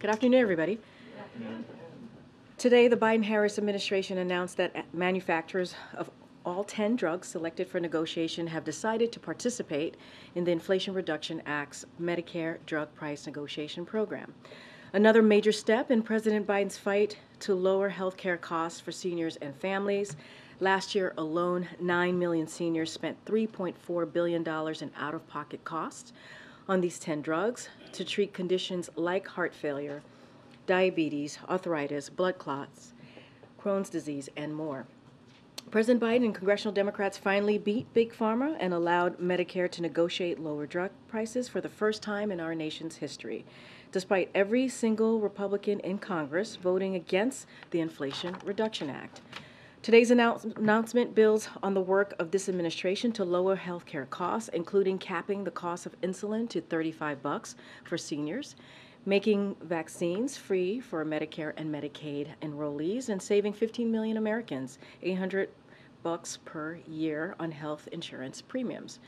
Good afternoon, everybody. Today, the Biden-Harris administration announced that manufacturers of all 10 drugs selected for negotiation have decided to participate in the Inflation Reduction Act's Medicare drug price negotiation program. Another major step in President Biden's fight to lower health care costs for seniors and families. Last year alone, 9 million seniors spent $3.4 billion in out-of-pocket costs on these 10 drugs to treat conditions like heart failure, diabetes, arthritis, blood clots, Crohn's disease, and more. President Biden and congressional Democrats finally beat Big Pharma and allowed Medicare to negotiate lower drug prices for the first time in our nation's history, despite every single Republican in Congress voting against the Inflation Reduction Act. Today's announcement builds on the work of this administration to lower health care costs, including capping the cost of insulin to $35 for seniors, making vaccines free for Medicare and Medicaid enrollees, and saving 15 million Americans $800 per year on health insurance premiums.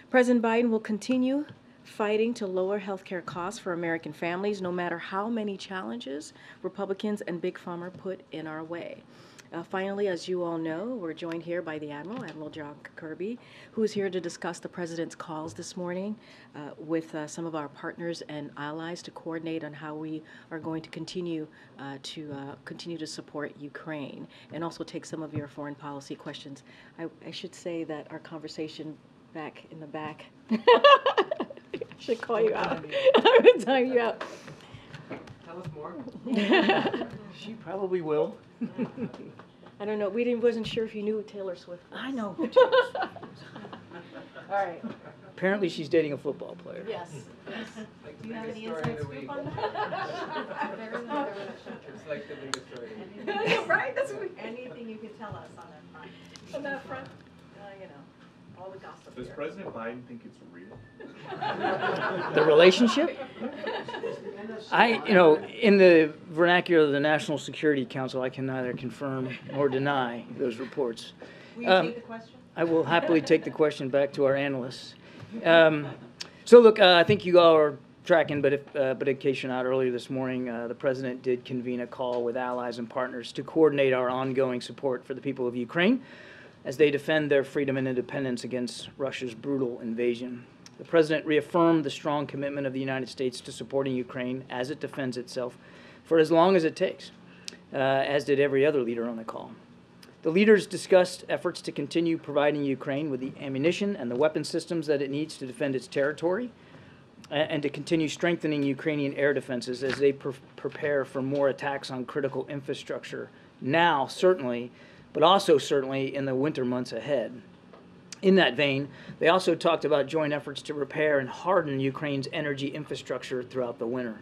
President Biden will continue fighting to lower health care costs for American families, no matter how many challenges Republicans and Big Pharma put in our way. Finally, as you all know, we're joined here by the Admiral John Kirby, who is here to discuss the President's calls this morning with some of our partners and allies to coordinate on how we are going to continue to support Ukraine and also take some of your foreign policy questions. I should say that our conversation back in the back, I should call you out. I would time you out. Tell us more. She probably will. I don't know. Wasn't sure if you knew Taylor Swift was. I know. All right. Apparently she's dating a football player. Yes. Like Do you have any story of inside the scoop week. on that? It's like the biggest story of the week. Right? That's what Anything you could tell us on that front? on that front. You know, all the gossip. Does here. President Biden think it's real? The relationship? In the vernacular of the National Security Council, I can neither confirm nor deny those reports. Will you take the question? I will happily take the question back to our analysts. So look, I think you all are tracking, but in case you're not, earlier this morning, the President did convene a call with allies and partners to coordinate our ongoing support for the people of Ukraine as they defend their freedom and independence against Russia's brutal invasion. The President reaffirmed the strong commitment of the United States to supporting Ukraine as it defends itself for as long as it takes, as did every other leader on the call. The leaders discussed efforts to continue providing Ukraine with the ammunition and the weapon systems that it needs to defend its territory, and to continue strengthening Ukrainian air defenses as they prepare for more attacks on critical infrastructure now, certainly, but also certainly in the winter months ahead. In that vein, they also talked about joint efforts to repair and harden Ukraine's energy infrastructure throughout the winter.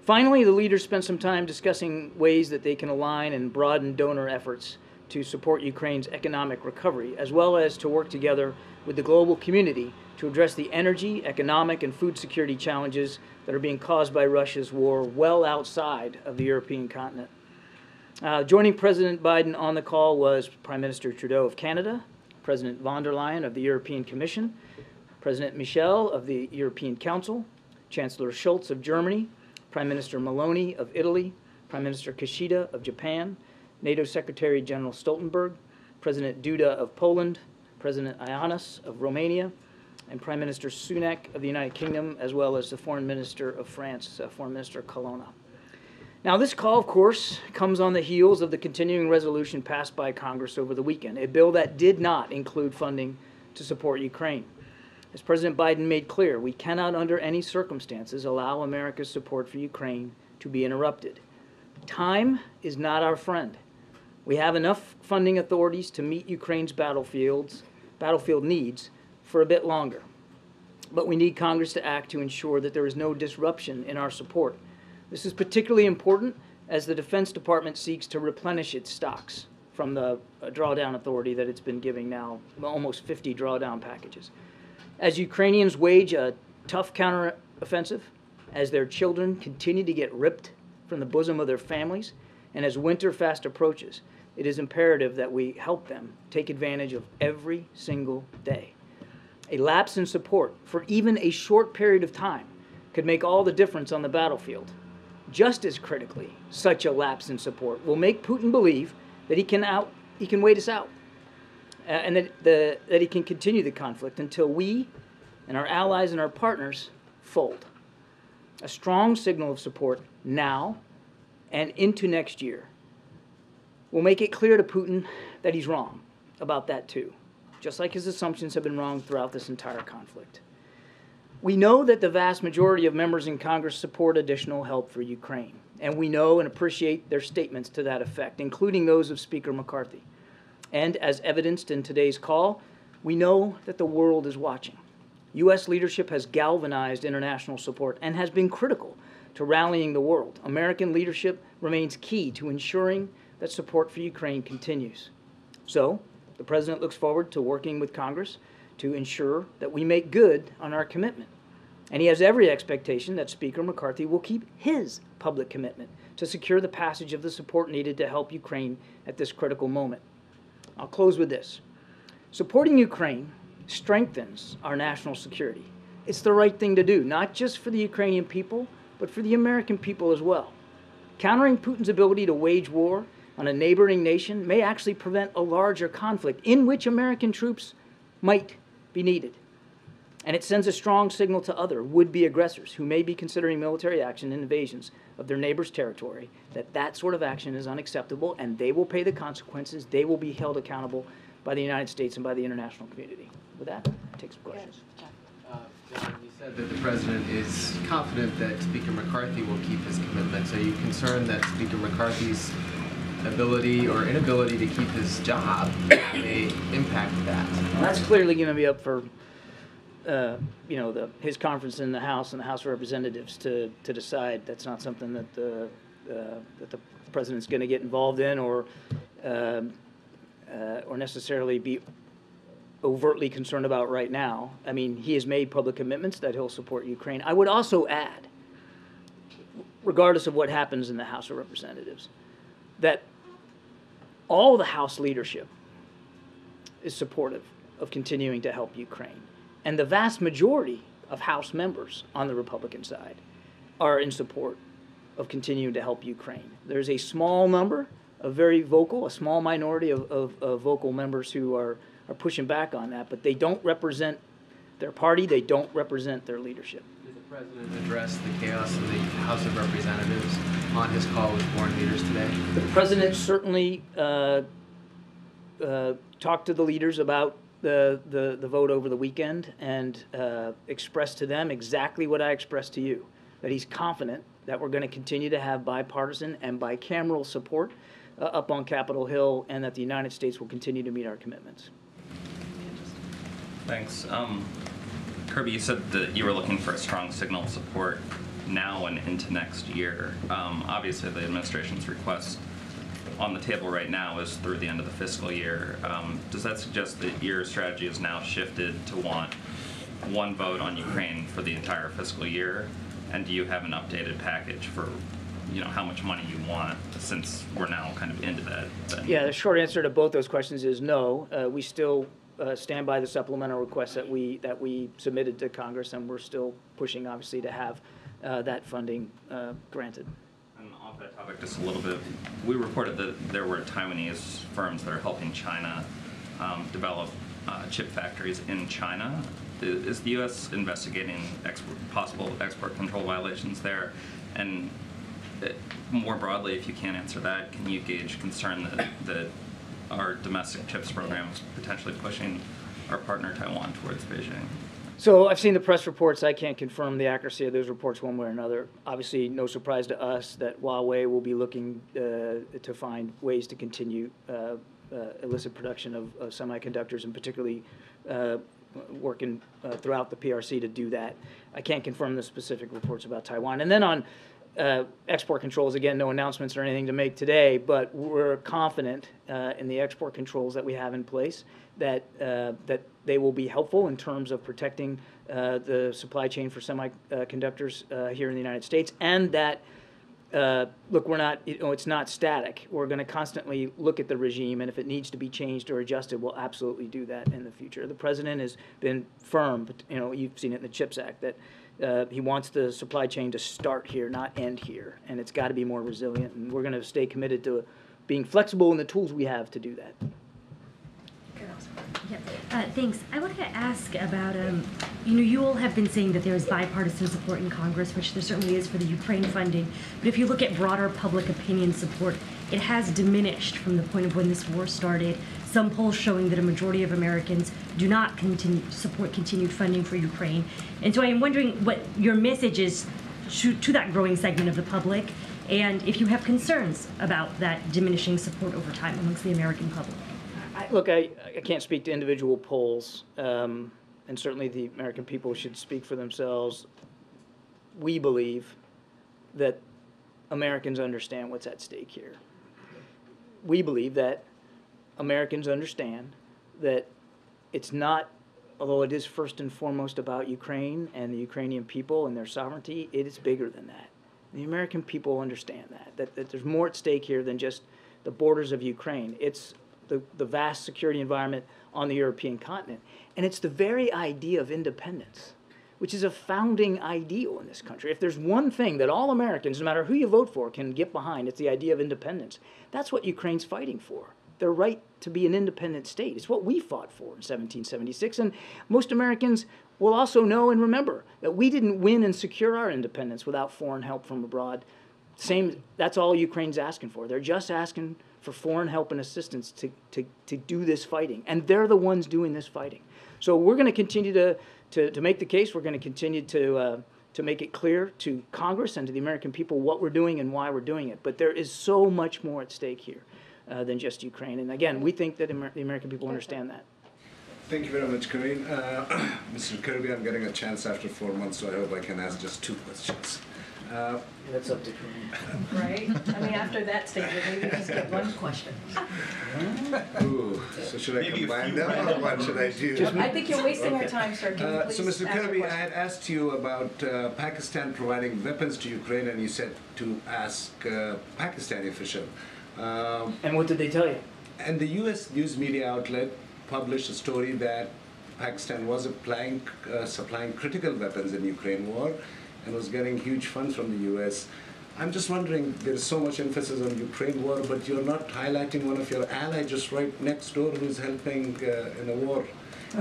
Finally, the leaders spent some time discussing ways that they can align and broaden donor efforts to support Ukraine's economic recovery, as well as to work together with the global community to address the energy, economic, and food security challenges that are being caused by Russia's war well outside of the European continent. Joining President Biden on the call was Prime Minister Trudeau of Canada, President von der Leyen of the European Commission, President Michel of the European Council, Chancellor Scholz of Germany, Prime Minister Meloni of Italy, Prime Minister Kishida of Japan, NATO Secretary General Stoltenberg, President Duda of Poland, President Ioannis of Romania, and Prime Minister Sunak of the United Kingdom, as well as the Foreign Minister of France, Foreign Minister Colonna. Now, this call, of course, comes on the heels of the continuing resolution passed by Congress over the weekend, a bill that did not include funding to support Ukraine. As President Biden made clear, we cannot under any circumstances allow America's support for Ukraine to be interrupted. Time is not our friend. We have enough funding authorities to meet Ukraine's battlefield needs for a bit longer. But we need Congress to act to ensure that there is no disruption in our support. This is particularly important as the Defense Department seeks to replenish its stocks from the drawdown authority that it's been giving now, almost 50 drawdown packages. As Ukrainians wage a tough counteroffensive, as their children continue to get ripped from the bosom of their families, and as winter fast approaches, it is imperative that we help them take advantage of every single day. A lapse in support for even a short period of time could make all the difference on the battlefield. just as critically, such a lapse in support will make Putin believe that he can wait us out, and that he can continue the conflict until we and our allies and our partners fold. A strong signal of support now and into next year will make it clear to Putin that he's wrong about that too, just like his assumptions have been wrong throughout this entire conflict. We know that the vast majority of members in Congress support additional help for Ukraine, and we know and appreciate their statements to that effect, including those of Speaker McCarthy. And as evidenced in today's call, we know that the world is watching. U.S. leadership has galvanized international support and has been critical to rallying the world. American leadership remains key to ensuring that support for Ukraine continues. So, the President looks forward to working with Congress to ensure that we make good on our commitment. And he has every expectation that Speaker McCarthy will keep his public commitment to secure the passage of the support needed to help Ukraine at this critical moment. I'll close with this. Supporting Ukraine strengthens our national security. It's the right thing to do, not just for the Ukrainian people, but for the American people as well. Countering Putin's ability to wage war on a neighboring nation may actually prevent a larger conflict in which American troops might be needed. And it sends a strong signal to other would-be aggressors who may be considering military action and invasions of their neighbor's territory that that sort of action is unacceptable and they will pay the consequences. They will be held accountable by the United States and by the international community. With that, take some questions. John, you said that the president is confident that Speaker McCarthy will keep his commitments. Are you concerned that Speaker McCarthy's ability or inability to keep his job may impact that? Well, that's clearly going to be up for his conference in the House and the House of Representatives to decide. That's not something that the president's going to get involved in or necessarily be overtly concerned about right now. I mean, he has made public commitments that he'll support Ukraine. I would also add, regardless of what happens in the House of Representatives, that all the House leadership is supportive of continuing to help Ukraine. And the vast majority of House members on the Republican side are in support of continuing to help Ukraine. There's a small number of very vocal, a small minority of vocal members who are pushing back on that, but they don't represent their party, they don't represent their leadership. Did the president address the chaos in the House of Representatives on his call with foreign leaders today? The president certainly talked to the leaders about the vote over the weekend and expressed to them exactly what I expressed to you, that he's confident that we're going to continue to have bipartisan and bicameral support up on Capitol Hill and that the United States will continue to meet our commitments. Thanks. Kirby, you said that you were looking for a strong signal of support now and into next year. Obviously, the administration's request on the table right now is through the end of the fiscal year. Does that suggest that your strategy has now shifted to want one vote on Ukraine for the entire fiscal year? And do you have an updated package for, how much money you want, since we're now kind of into that? Yeah, the short answer to both those questions is no. We still stand by the supplemental request that we submitted to Congress, and we're still pushing, obviously, to have that funding granted. And off that topic, just a little bit, we reported that there were Taiwanese firms that are helping China develop chip factories in China. Is the U.S. investigating possible export control violations there? And more broadly, if you can't answer that, can you gauge concern that our domestic chips program is potentially pushing our partner Taiwan towards Beijing? So I've seen the press reports. I can't confirm the accuracy of those reports one way or another. Obviously, no surprise to us that Huawei will be looking to find ways to continue illicit production of semiconductors, and particularly working throughout the PRC to do that. I can't confirm the specific reports about Taiwan. And then on export controls, again, no announcements or anything to make today, but we're confident in the export controls that we have in place, that they will be helpful in terms of protecting the supply chain for semiconductors here in the United States, and that look, we're not, it's not static. We're going to constantly look at the regime, and if it needs to be changed or adjusted, we'll absolutely do that in the future. The president has been firm, you've seen it in the CHIPS Act, that He wants the supply chain to start here, not end here, and it's got to be more resilient. And we're going to stay committed to being flexible in the tools we have to do that. Yeah. Thanks. I wanted to ask about, you all have been saying that there is bipartisan support in Congress, which there certainly is for the Ukraine funding. But if you look at broader public opinion support, it has diminished from the point of when this war started. Some polls showing that a majority of Americans do not support continued funding for Ukraine. And so I am wondering what your message is to that growing segment of the public, and if you have concerns about that diminishing support over time amongst the American public. Look, I can't speak to individual polls, and certainly the American people should speak for themselves. We believe that Americans understand what's at stake here. We believe that Americans understand that it's not, although it is first and foremost about Ukraine and the Ukrainian people and their sovereignty, it is bigger than that. The American people understand that there's more at stake here than just the borders of Ukraine. It's the vast security environment on the European continent. And it's the very idea of independence, which is a founding ideal in this country. If there's one thing that all Americans, no matter who you vote for, can get behind, it's the idea of independence. That's what Ukraine's fighting for. Their right to be an independent state. It's what we fought for in 1776. And most Americans will also know and remember that we didn't win and secure our independence without foreign help from abroad. That's all Ukraine's asking for. They're just asking for foreign help and assistance to do this fighting. And they're the ones doing this fighting. So we're going to continue to make the case. We're going to continue to make it clear to Congress and to the American people what we're doing and why we're doing it. But there is so much more at stake here than just Ukraine. And again, we think that the American people understand that. Thank you very much, Karine. Mr. Kirby, I'm getting a chance after 4 months, so I hope I can ask just 2 questions. That's up to Karine. Right? I mean, after that statement, maybe just get one question. Ooh, so should I combine them, or what should I do? I think you're wasting our time, sir. Can you please So, Mr. ask your Kirby, I question? had asked you about Pakistan providing weapons to Ukraine, and you said to ask Pakistani official. And what did they tell you? And the U.S. news media outlet published a story that Pakistan was supplying critical weapons in Ukraine war and was getting huge funds from the U.S. I'm just wondering, there's so much emphasis on Ukraine war, but you're not highlighting one of your allies just right next door who's helping in a war.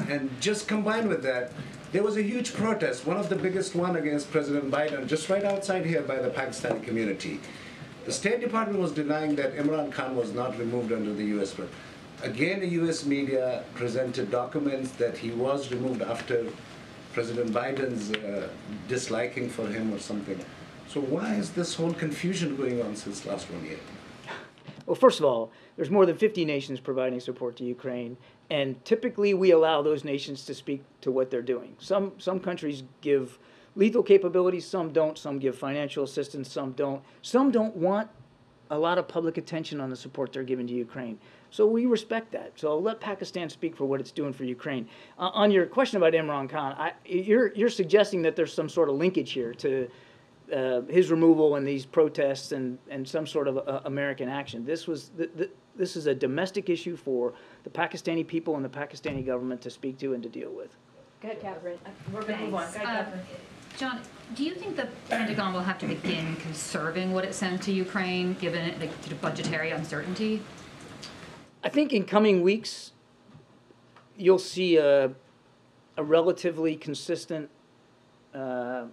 And just combined with that, there was a huge protest, one of the biggest one against President Biden, just right outside here by the Pakistani community. The State Department was denying that Imran Khan was not removed under the U.S. But again, the U.S. media presented documents that he was removed after President Biden's disliking for him or something. So why is this whole confusion going on since last 1 year? Well, first of all, there's more than 50 nations providing support to Ukraine, and typically we allow those nations to speak to what they're doing. Some countries give lethal capabilities, some don't, some give financial assistance, some don't. Some don't want a lot of public attention on the support they're giving to Ukraine. So we respect that. So I'll let Pakistan speak for what it's doing for Ukraine. On your question about Imran Khan, you're suggesting that there's some sort of linkage here to his removal and these protests and some sort of American action. This is a domestic issue for the Pakistani people and the Pakistani government to speak to and to deal with. Go ahead, Catherine. We're going to move on. Go ahead, Catherine. John, do you think the Pentagon will have to begin conserving what it sends to Ukraine, given the budgetary uncertainty? I think in coming weeks, you'll see a relatively consistent and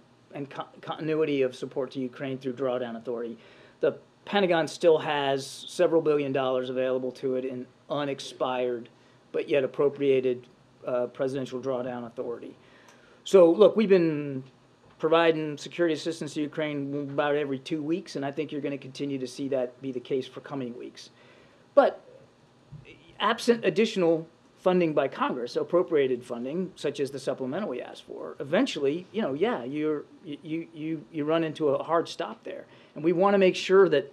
continuity of support to Ukraine through drawdown authority. The Pentagon still has several $billion available to it in unexpired but yet appropriated presidential drawdown authority. So look, we've been providing security assistance to Ukraine about every 2 weeks, and I think you're going to continue to see that be the case for coming weeks. But absent additional funding by Congress, appropriated funding, such as the supplemental we asked for, eventually, you run into a hard stop there. And we want to make sure that,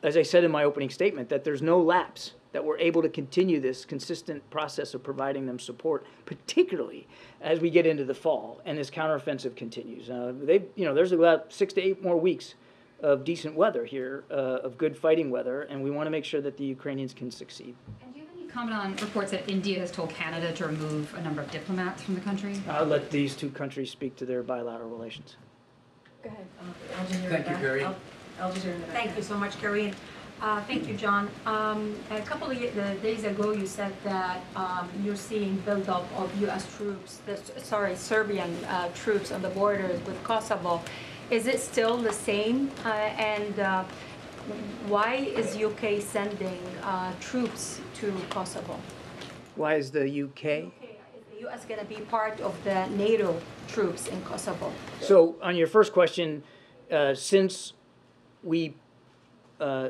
as I said in my opening statement, that there's no lapse, that we're able to continue this consistent process of providing them support, particularly as we get into the fall and this counteroffensive continues. There's about 6 to 8 more weeks of decent weather here, of good fighting weather, and we want to make sure that the Ukrainians can succeed. And do you have any comment on reports that India has told Canada to remove a number of diplomats from the country? I'll let these two countries speak to their bilateral relations. Go ahead. Thank you, Karine. I'll just hear in the back. Thank you so much, Karine. Thank you, John. A couple of days ago, you said that you're seeing buildup of U.S. troops, Serbian troops on the borders with Kosovo. Is it still the same? And why is UK sending troops to Kosovo? Why is the UK? Is the U.S. going to be part of the NATO troops in Kosovo? So on your first question, since we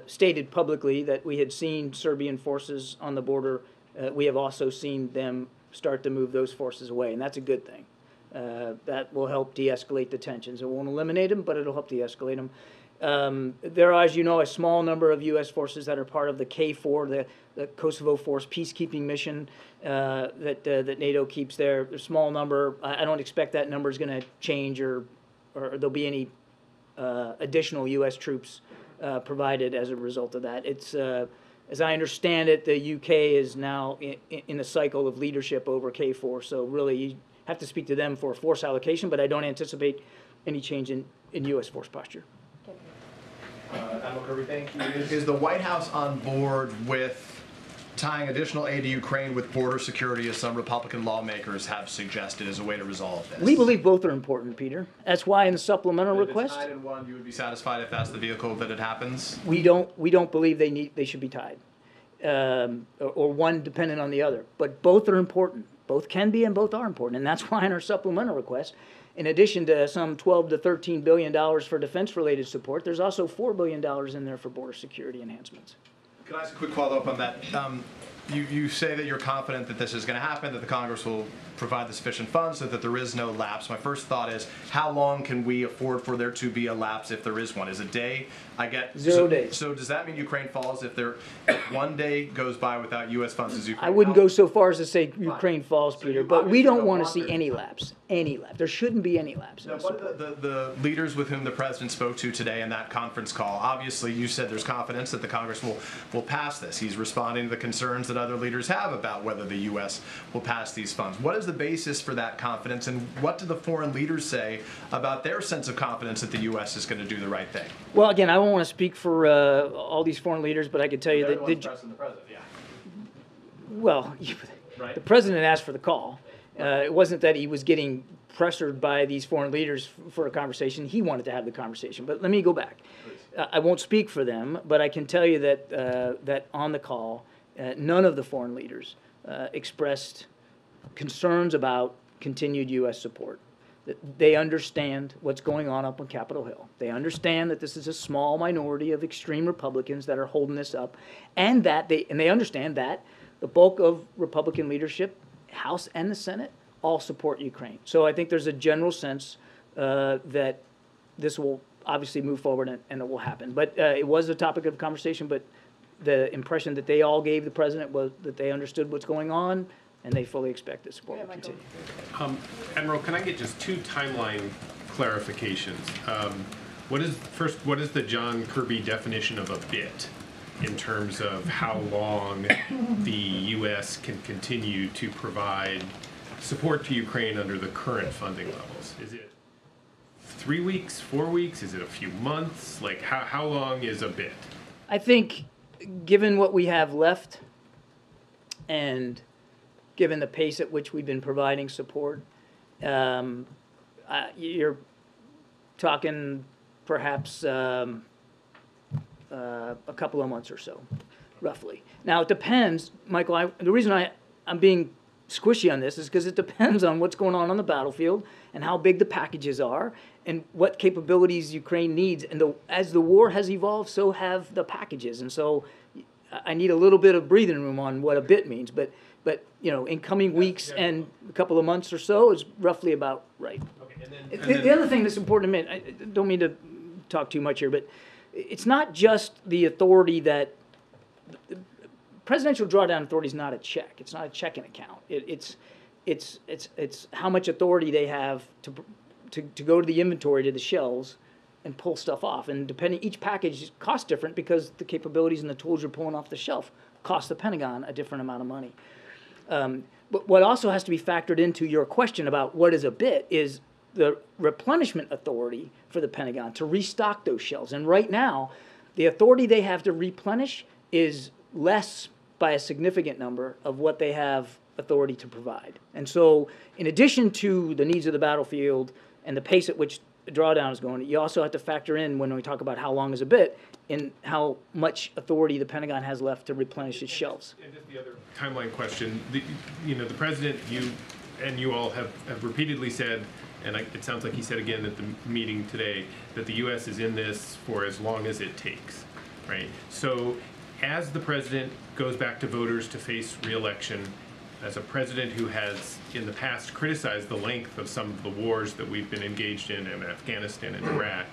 stated publicly that we had seen Serbian forces on the border, we have also seen them start to move those forces away, and that's a good thing. That will help de-escalate the tensions. It won't eliminate them, but it'll help de-escalate them. There are, as you know, a small number of U.S. forces that are part of the KFOR, the Kosovo Force peacekeeping mission that NATO keeps there. A small number. I don't expect that number is going to change or there'll be any additional U.S. troops provided as a result of that. It's, as I understand it, the UK is now in a cycle of leadership over KFOR, so really you have to speak to them for force allocation, but I don't anticipate any change in U.S. force posture. Admiral Kirby, thank you. Is the White House on board with tying additional aid to Ukraine with border security, as some Republican lawmakers have suggested, as a way to resolve this? We believe both are important, Peter. That's why in the supplemental If request, it's tied in one, you would be satisfied if that's the vehicle that it happens? we don't believe they should be tied, or one dependent on the other. But both are important. Both can be and both are important, and that's why in our supplemental request, in addition to some $12 to $13 billion for defense-related support, there's also $4 billion in there for border security enhancements. Can I ask a quick follow-up on that? You say that you're confident that this is going to happen, that the Congress will provide the sufficient funds so that there is no lapse. My first thought is, how long can we afford for there to be a lapse if there is one? Is a day? I get 0 days. So does that mean Ukraine falls if 1 day goes by without U.S. funds? Is Ukraine I wouldn't out? go so far as to say Ukraine falls, Peter, you but we obviously don't don't want to want see there- any lapse. Any lapse. There shouldn't be any lapse. in Now, the what support. are the leaders with whom the president spoke to today in that conference call? Obviously, you said there's confidence that the Congress will pass this. He's responding to the concerns that other leaders have about whether the U.S. will pass these funds. What is the basis for that confidence, and what do the foreign leaders say about their sense of confidence that the U.S. is going to do the right thing? Well, again, I won't want to speak for all these foreign leaders, but I can tell you They're that the ones pressing the president, yeah. well, Right. the president asked for the call. It wasn't that he was getting pressured by these foreign leaders for a conversation. He wanted to have the conversation. But let me go back. I won't speak for them, but I can tell you that that on the call, none of the foreign leaders expressed concerns about continued U.S. support. That they understand what's going on up on Capitol Hill. They understand that this is a small minority of extreme Republicans that are holding this up, and they understand that the bulk of Republican leadership, House and the Senate, all support Ukraine. So I think there's a general sense that this will obviously move forward and it will happen. But it was a topic of conversation, but the impression that they all gave the president was that they understood what's going on and they fully expect that support will continue. Admiral, can I get just two timeline clarifications? What is the John Kirby definition of a bit in terms of how long the U.S. can continue to provide support to Ukraine under the current funding levels? Is it 3 weeks, 4 weeks? Is it a few months? Like, how long is a bit? I think given what we have left and given the pace at which we've been providing support, you're talking perhaps a couple of months or so, roughly. Now, it depends, Michael, the reason I'm being squishy on this is because it depends on what's going on the battlefield and how big the packages are and what capabilities Ukraine needs. And as the war has evolved, so have the packages. And so I need a little bit of breathing room on what a bit means. But you know, in coming weeks and a couple of months or so is roughly about right. Okay, the other thing that's important to me, I don't mean to talk too much here, but it's not just the authority that the presidential drawdown authority is not a check. It's not a checking account. It's how much authority they have to go to the inventory, to the shelves, and pull stuff off. And depending, each package costs different because the capabilities and the tools you're pulling off the shelf cost the Pentagon a different amount of money. But what also has to be factored into your question about what is a bit is the replenishment authority for the Pentagon to restock those shelves. And right now, the authority they have to replenish is less by a significant number of what they have authority to provide. And so in addition to the needs of the battlefield and the pace at which the drawdown is going, you also have to factor in, when we talk about how long is a bit, in how much authority the Pentagon has left to replenish its shelves. And just the other timeline question, the president, you all have repeatedly said, and it sounds like he said again at the meeting today, that the U.S. is in this for as long as it takes, right? So as the president goes back to voters to face re-election, as a president who has in the past criticized the length of some of the wars that we've been engaged in Afghanistan and Iraq,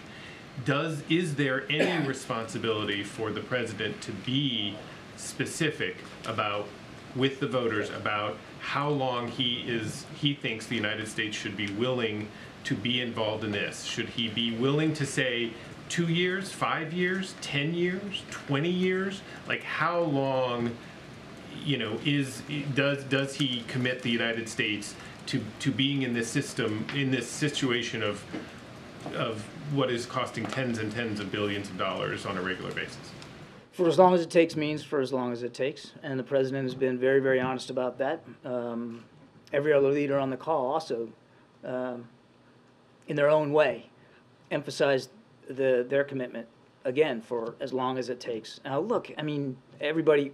is there any responsibility for the president to be specific about, with the voters, about how long he thinks the United States should be willing to be involved in this? Should he be willing to say 2 years, 5 years, 10 years, 20 years? Like how long, does he commit the United States to being in this system, in this situation of what is costing tens and tens of billions of dollars on a regular basis? For as long as it takes means for as long as it takes, and the president has been very, very honest about that. Every other leader on the call also, in their own way, emphasized their commitment, again, for as long as it takes. Now, look, I mean, everybody,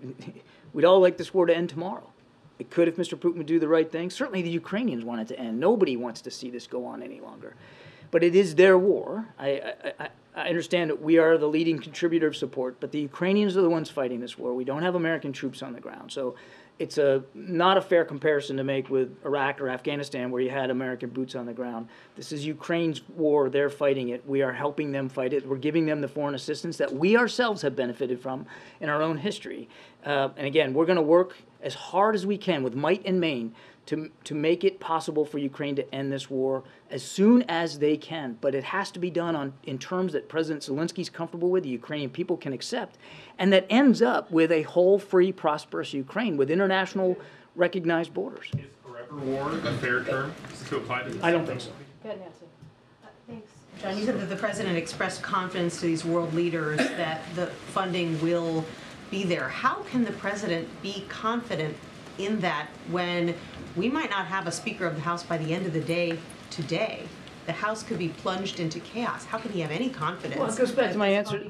we'd all like this war to end tomorrow. It could if Mr. Putin would do the right thing. Certainly the Ukrainians want it to end. Nobody wants to see this go on any longer. But it is their war. I understand that we are the leading contributor of support, but the Ukrainians are the ones fighting this war. We don't have American troops on the ground. So it's not a fair comparison to make with Iraq or Afghanistan, where you had American boots on the ground. This is Ukraine's war. They're fighting it. We are helping them fight it. We're giving them the foreign assistance that we ourselves have benefited from in our own history. And again, we're going to work as hard as we can with might and main to make it possible for Ukraine to end this war as soon as they can. But it has to be done in terms that President Zelensky's comfortable with, the Ukrainian people can accept, and that ends up with a whole, free, prosperous Ukraine with international recognized borders. Is forever war a fair term to apply to this? I don't think so. Go ahead, Nancy. Thanks. John, you said that the president expressed confidence to these world leaders that the funding will be there. How can the president be confident in that when we might not have a Speaker of the House by the end of the day today? The House could be plunged into chaos. How can he have any confidence? Well, it goes back to my answer.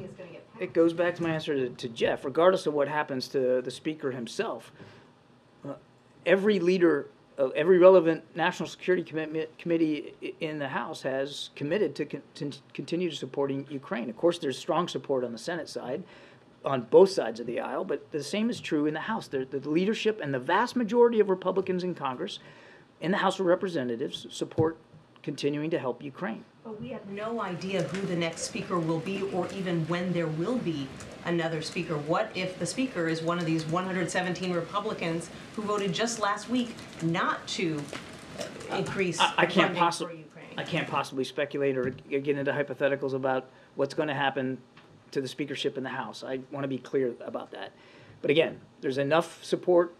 It goes back to my answer to Jeff. Regardless of what happens to the Speaker himself, every leader of every relevant national security committee in the House has committed to continue supporting Ukraine. Of course, there's strong support on the Senate side, on both sides of the aisle, but the same is true in the House. The leadership and the vast majority of Republicans in Congress, in the House of Representatives, support continuing to help Ukraine. But we have no idea who the next speaker will be or even when there will be another speaker. What if the speaker is one of these 117 Republicans who voted just last week not to increase funding for Ukraine? I can't possibly speculate or get into hypotheticals about what's going to happen to the speakership in the House. I want to be clear about that. But again, there's enough support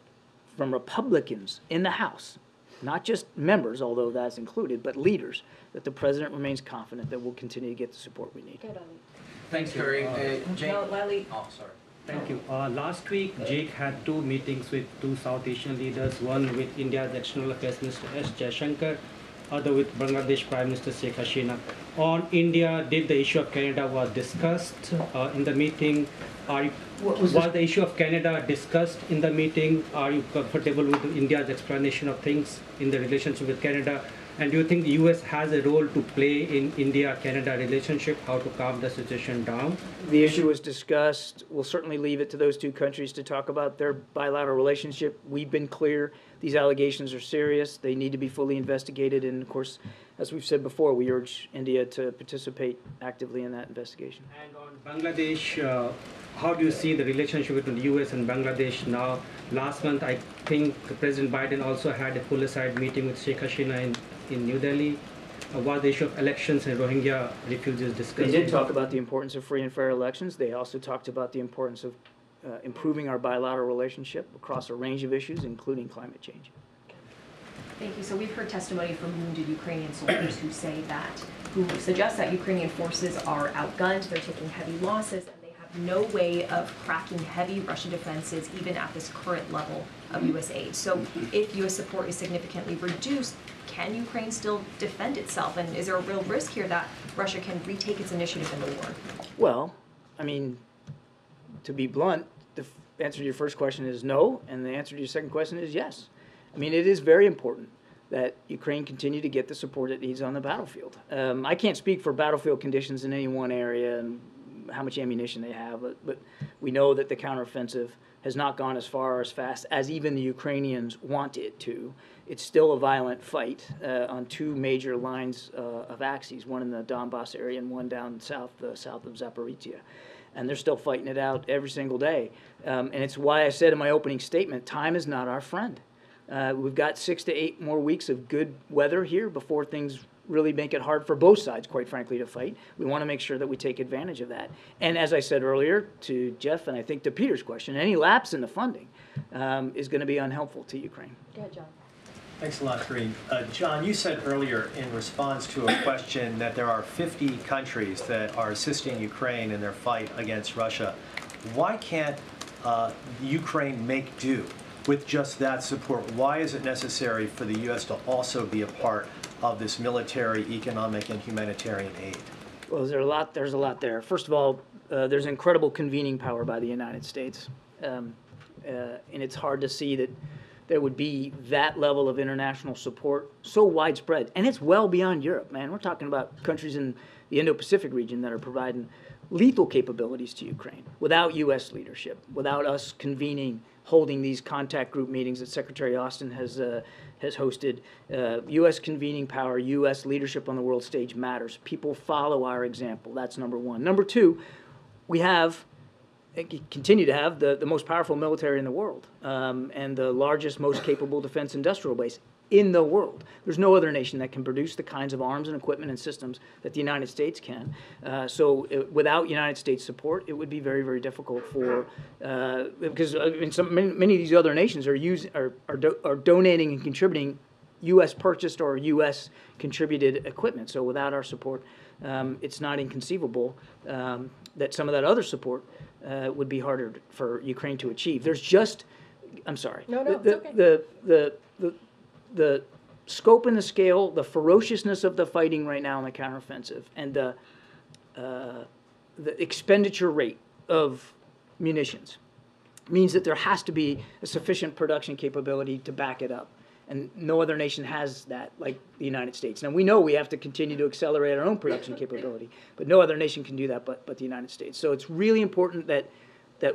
from Republicans in the House, not just members, although that's included, but leaders, that the president remains confident that we'll continue to get the support we need. Thanks, Karine. Jake. No, Lally. Oh, sorry. Thank you. Last week, Jake had 2 meetings with 2 South Asian leaders, one with India's External Affairs Minister S. Jaishankar, other with Bangladesh Prime Minister Sheikh Hasina. On India, did the issue of Canada was discussed in the meeting? Was the issue of Canada discussed in the meeting? Are you comfortable with India's explanation of things in the relationship with Canada? And do you think the U.S. has a role to play in India-Canada relationship, how to calm the situation down? The issue was discussed. We'll certainly leave it to those 2 countries to talk about their bilateral relationship. We've been clear. These allegations are serious. They need to be fully investigated. And, of course, as we've said before, we urge India to participate actively in that investigation. And on Bangladesh, how do you see the relationship between the U.S. and Bangladesh now? Last month, I think President Biden also had a full-aside meeting with Sheikh Hasina in New Delhi. Was the issue of elections and Rohingya refugees discussed? They did talk about the importance of free and fair elections. They also talked about the importance of improving our bilateral relationship across a range of issues, including climate change. Thank you. So we've heard testimony from wounded Ukrainian soldiers who suggest that Ukrainian forces are outgunned, they're taking heavy losses, and they have no way of cracking heavy Russian defenses even at this current level of U.S. aid. So if U.S. support is significantly reduced, can Ukraine still defend itself? And is there a real risk here that Russia can retake its initiative in the war? Well, I mean, to be blunt, the answer to your first question is no, and the answer to your second question is yes. I mean, it is very important that Ukraine continue to get the support it needs on the battlefield. I can't speak for battlefield conditions in any one area and how much ammunition they have, but we know that the counteroffensive has not gone as far or as fast as even the Ukrainians want it to. It's still a violent fight on two major lines of axes, one in the Donbass area and one down south, south of Zaporizhia. And they're still fighting it out every single day. And it's why I said in my opening statement, time is not our friend. We've got 6 to 8 more weeks of good weather here before things really make it hard for both sides, quite frankly, to fight. We want to make sure that we take advantage of that. And as I said earlier to Jeff, and I think to Peter's question, any lapse in the funding is going to be unhelpful to Ukraine. Go ahead, John. Thanks a lot, Karine. John, you said earlier in response to a question that there are 50 countries that are assisting Ukraine in their fight against Russia. Why can't Ukraine make do with just that support? Why is it necessary for the U.S. to also be a part of this military, economic, and humanitarian aid? Well, there's a lot there. First of all, there's incredible convening power by the United States. And it's hard to see that there would be that level of international support so widespread. And it's well beyond Europe, man. We're talking about countries in the Indo-Pacific region that are providing lethal capabilities to Ukraine without U.S. leadership, without us convening, holding these contact group meetings that Secretary Austin has hosted. U.S. convening power, U.S. leadership on the world stage matters. People follow our example. That's number one. Number two, we have, continue to have, the most powerful military in the world and the largest, most capable defense industrial base in the world. There's no other nation that can produce the kinds of arms and equipment and systems that the United States can. Without United States support, it would be very, very difficult for, because I mean, many of these other nations are donating and contributing U.S. purchased or U.S. contributed equipment. So without our support, it's not inconceivable that some of that other support would be harder for Ukraine to achieve. There's just, I'm sorry. No, it's okay. The scope and the scale, the ferociousness of the fighting right now in the counteroffensive, and the expenditure rate of munitions means that there has to be a sufficient production capability to back it up. And no other nation has that like the United States. Now, we know we have to continue to accelerate our own production capability, but no other nation can do that but the United States. So it's really important that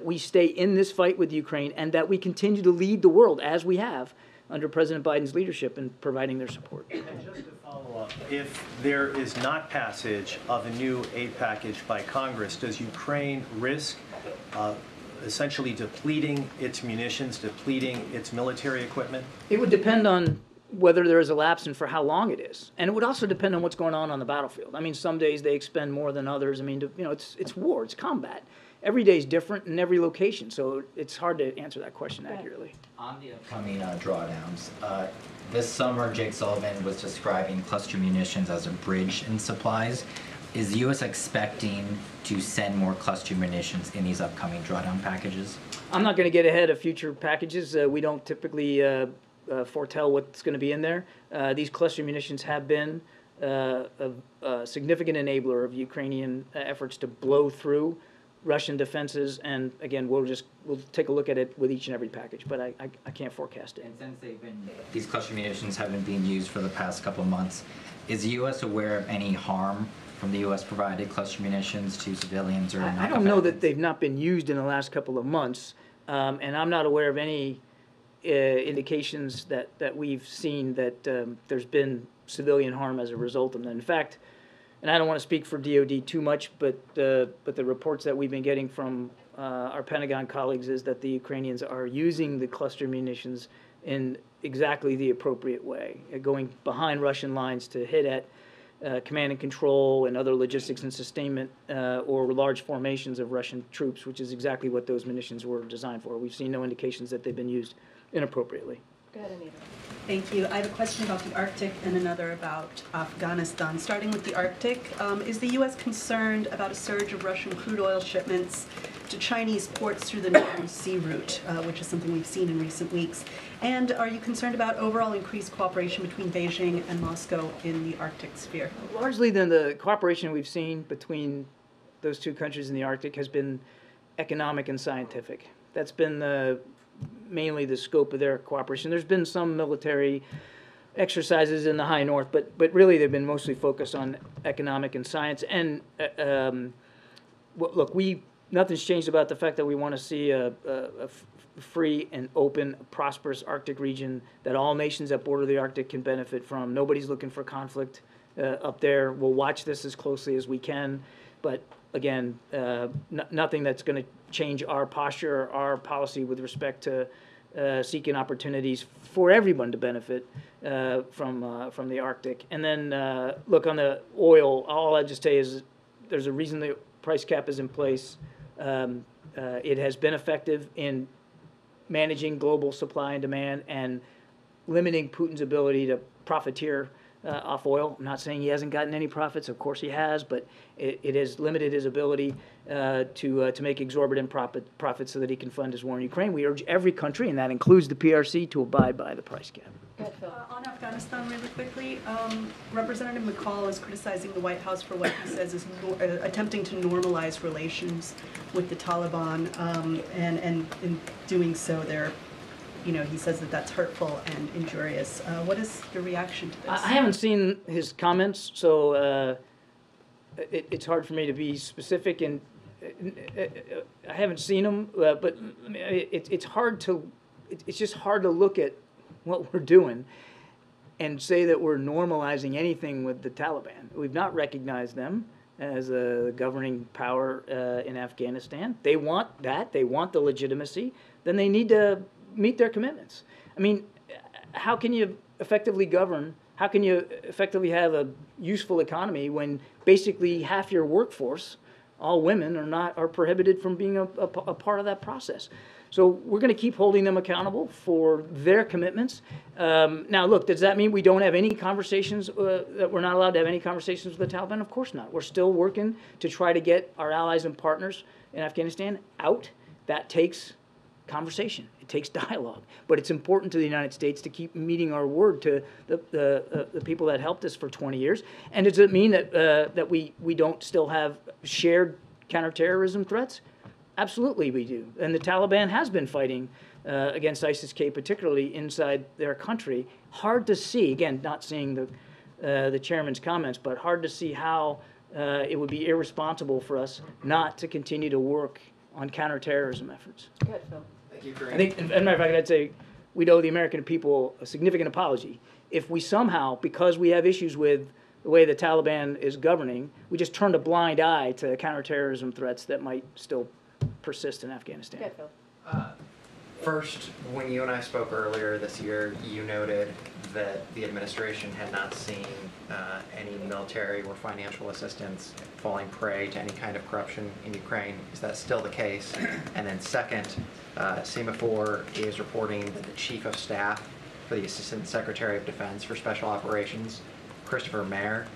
we stay in this fight with Ukraine and that we continue to lead the world, as we have, under President Biden's leadership in providing their support. And just to follow up, if there is not passage of a new aid package by Congress, does Ukraine risk essentially depleting its munitions, depleting its military equipment? It would depend on whether there is a lapse and for how long it is. And it would also depend on what's going on the battlefield. I mean, some days they expend more than others. I mean, it's war, it's combat. Every day is different in every location, so it's hard to answer that question accurately. On the upcoming drawdowns, this summer Jake Sullivan was describing cluster munitions as a bridge in supplies. Is the U.S. expecting to send more cluster munitions in these upcoming drawdown packages? I'm not going to get ahead of future packages. We don't typically foretell what's going to be in there. These cluster munitions have been a significant enabler of Ukrainian efforts to blow through Russian defenses, and again, we'll take a look at it with each and every package, but I can't forecast it. And since these cluster munitions have been being used for the past couple of months, is the U.S. aware of any harm from the U.S. provided cluster munitions to civilians or? I don't know that they've not been used in the last couple of months, and I'm not aware of any indications that we've seen that there's been civilian harm as a result of them. In fact, and I don't want to speak for DOD too much, but the reports that we've been getting from our Pentagon colleagues is that the Ukrainians are using the cluster munitions in exactly the appropriate way, going behind Russian lines to hit at command and control and other logistics and sustainment or large formations of Russian troops, which is exactly what those munitions were designed for. We've seen no indications that they've been used inappropriately. Go ahead, Anita. Thank you. I have a question about the Arctic and another about Afghanistan. Starting with the Arctic, is the U.S. concerned about a surge of Russian crude oil shipments to Chinese ports through the Northern Sea route, which is something we've seen in recent weeks? And are you concerned about overall increased cooperation between Beijing and Moscow in the Arctic sphere? Largely, then, the cooperation we've seen between those two countries in the Arctic has been economic and scientific. That's been mainly the scope of their cooperation. There's been some military exercises in the high north, but really they've been mostly focused on economic and science. And look, nothing's changed about the fact that we want to see a free and open, prosperous Arctic region that all nations that border the Arctic can benefit from. Nobody's looking for conflict up there. We'll watch this as closely as we can, but again, nothing that's going to change our posture or our policy with respect to seeking opportunities for everyone to benefit from the Arctic. And then, look, on the oil, all I just say is there's a reason the price cap is in place. It has been effective in managing global supply and demand and limiting Putin's ability to profiteer off oil. I'm not saying he hasn't gotten any profits. Of course he has, but it has limited his ability to make exorbitant profits so that he can fund his war in Ukraine. We urge every country, and that includes the PRC, to abide by the price cap. On Afghanistan, really quickly, Representative McCall is criticizing the White House for what he says is attempting to normalize relations with the Taliban, and in doing so, he says that that's hurtful and injurious. What is your reaction to this? I haven't seen his comments, so it's hard for me to be specific, and I haven't seen them. But it's hard to, it's just hard to look at what we're doing and say that we're normalizing anything with the Taliban. We've not recognized them as a governing power in Afghanistan. They want that. They want the legitimacy. Then they need to meet their commitments. I mean, how can you effectively govern? How can you effectively have a useful economy when basically half your workforce, all women, are prohibited from being a part of that process? So we're going to keep holding them accountable for their commitments. Now, look, does that mean we don't have any conversations, that we're not allowed to have any conversations with the Taliban? Of course not. We're still working to try to get our allies and partners in Afghanistan out. That takes conversation. It takes dialogue. But it's important to the United States to keep meeting our word to the people that helped us for 20 years. And does it mean that we don't still have shared counterterrorism threats? Absolutely we do. And the Taliban has been fighting against ISIS-K, particularly inside their country. Hard to see, again, not seeing the chairman's comments, but hard to see how it would be irresponsible for us not to continue to work on counterterrorism efforts. Go ahead, Phil. Thank you, Karine. I think, as a matter of fact, I'd say we'd owe the American people a significant apology if we somehow, because we have issues with the way the Taliban is governing, we just turned a blind eye to counterterrorism threats that might still persist in Afghanistan. Go ahead, Phil. First, when you and I spoke earlier this year, you noted that the administration had not seen any military or financial assistance falling prey to any kind of corruption in Ukraine. Is that still the case? And then second, Semaphore is reporting that the Chief of Staff for the Assistant Secretary of Defense for Special Operations, Christopher Mayer,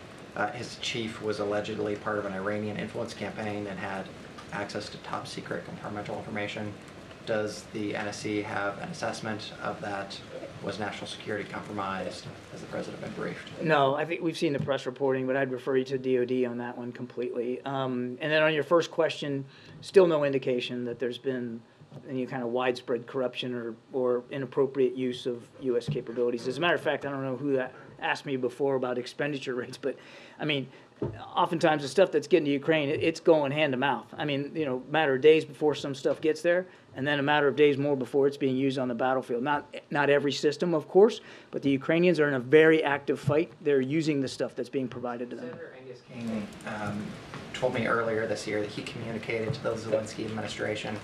his chief was allegedly part of an Iranian influence campaign and had access to top secret compartmental information. Does the NSC have an assessment of that? Was national security compromised? Has the president been briefed? No, I think we've seen the press reporting, but I'd refer you to DOD on that one completely. And then on your first question, still no indication that there's been any kind of widespread corruption or inappropriate use of U.S. capabilities. As a matter of fact, I don't know who that asked me before about expenditure rates, but I mean, oftentimes the stuff that's getting to Ukraine, it's going hand to mouth. I mean, a matter of days before some stuff gets there, and then a matter of days more before it's being used on the battlefield. Not every system, of course, but the Ukrainians are in a very active fight. They're using the stuff that's being provided to them. Senator Angus King told me earlier this year that he communicated to the Zelensky administration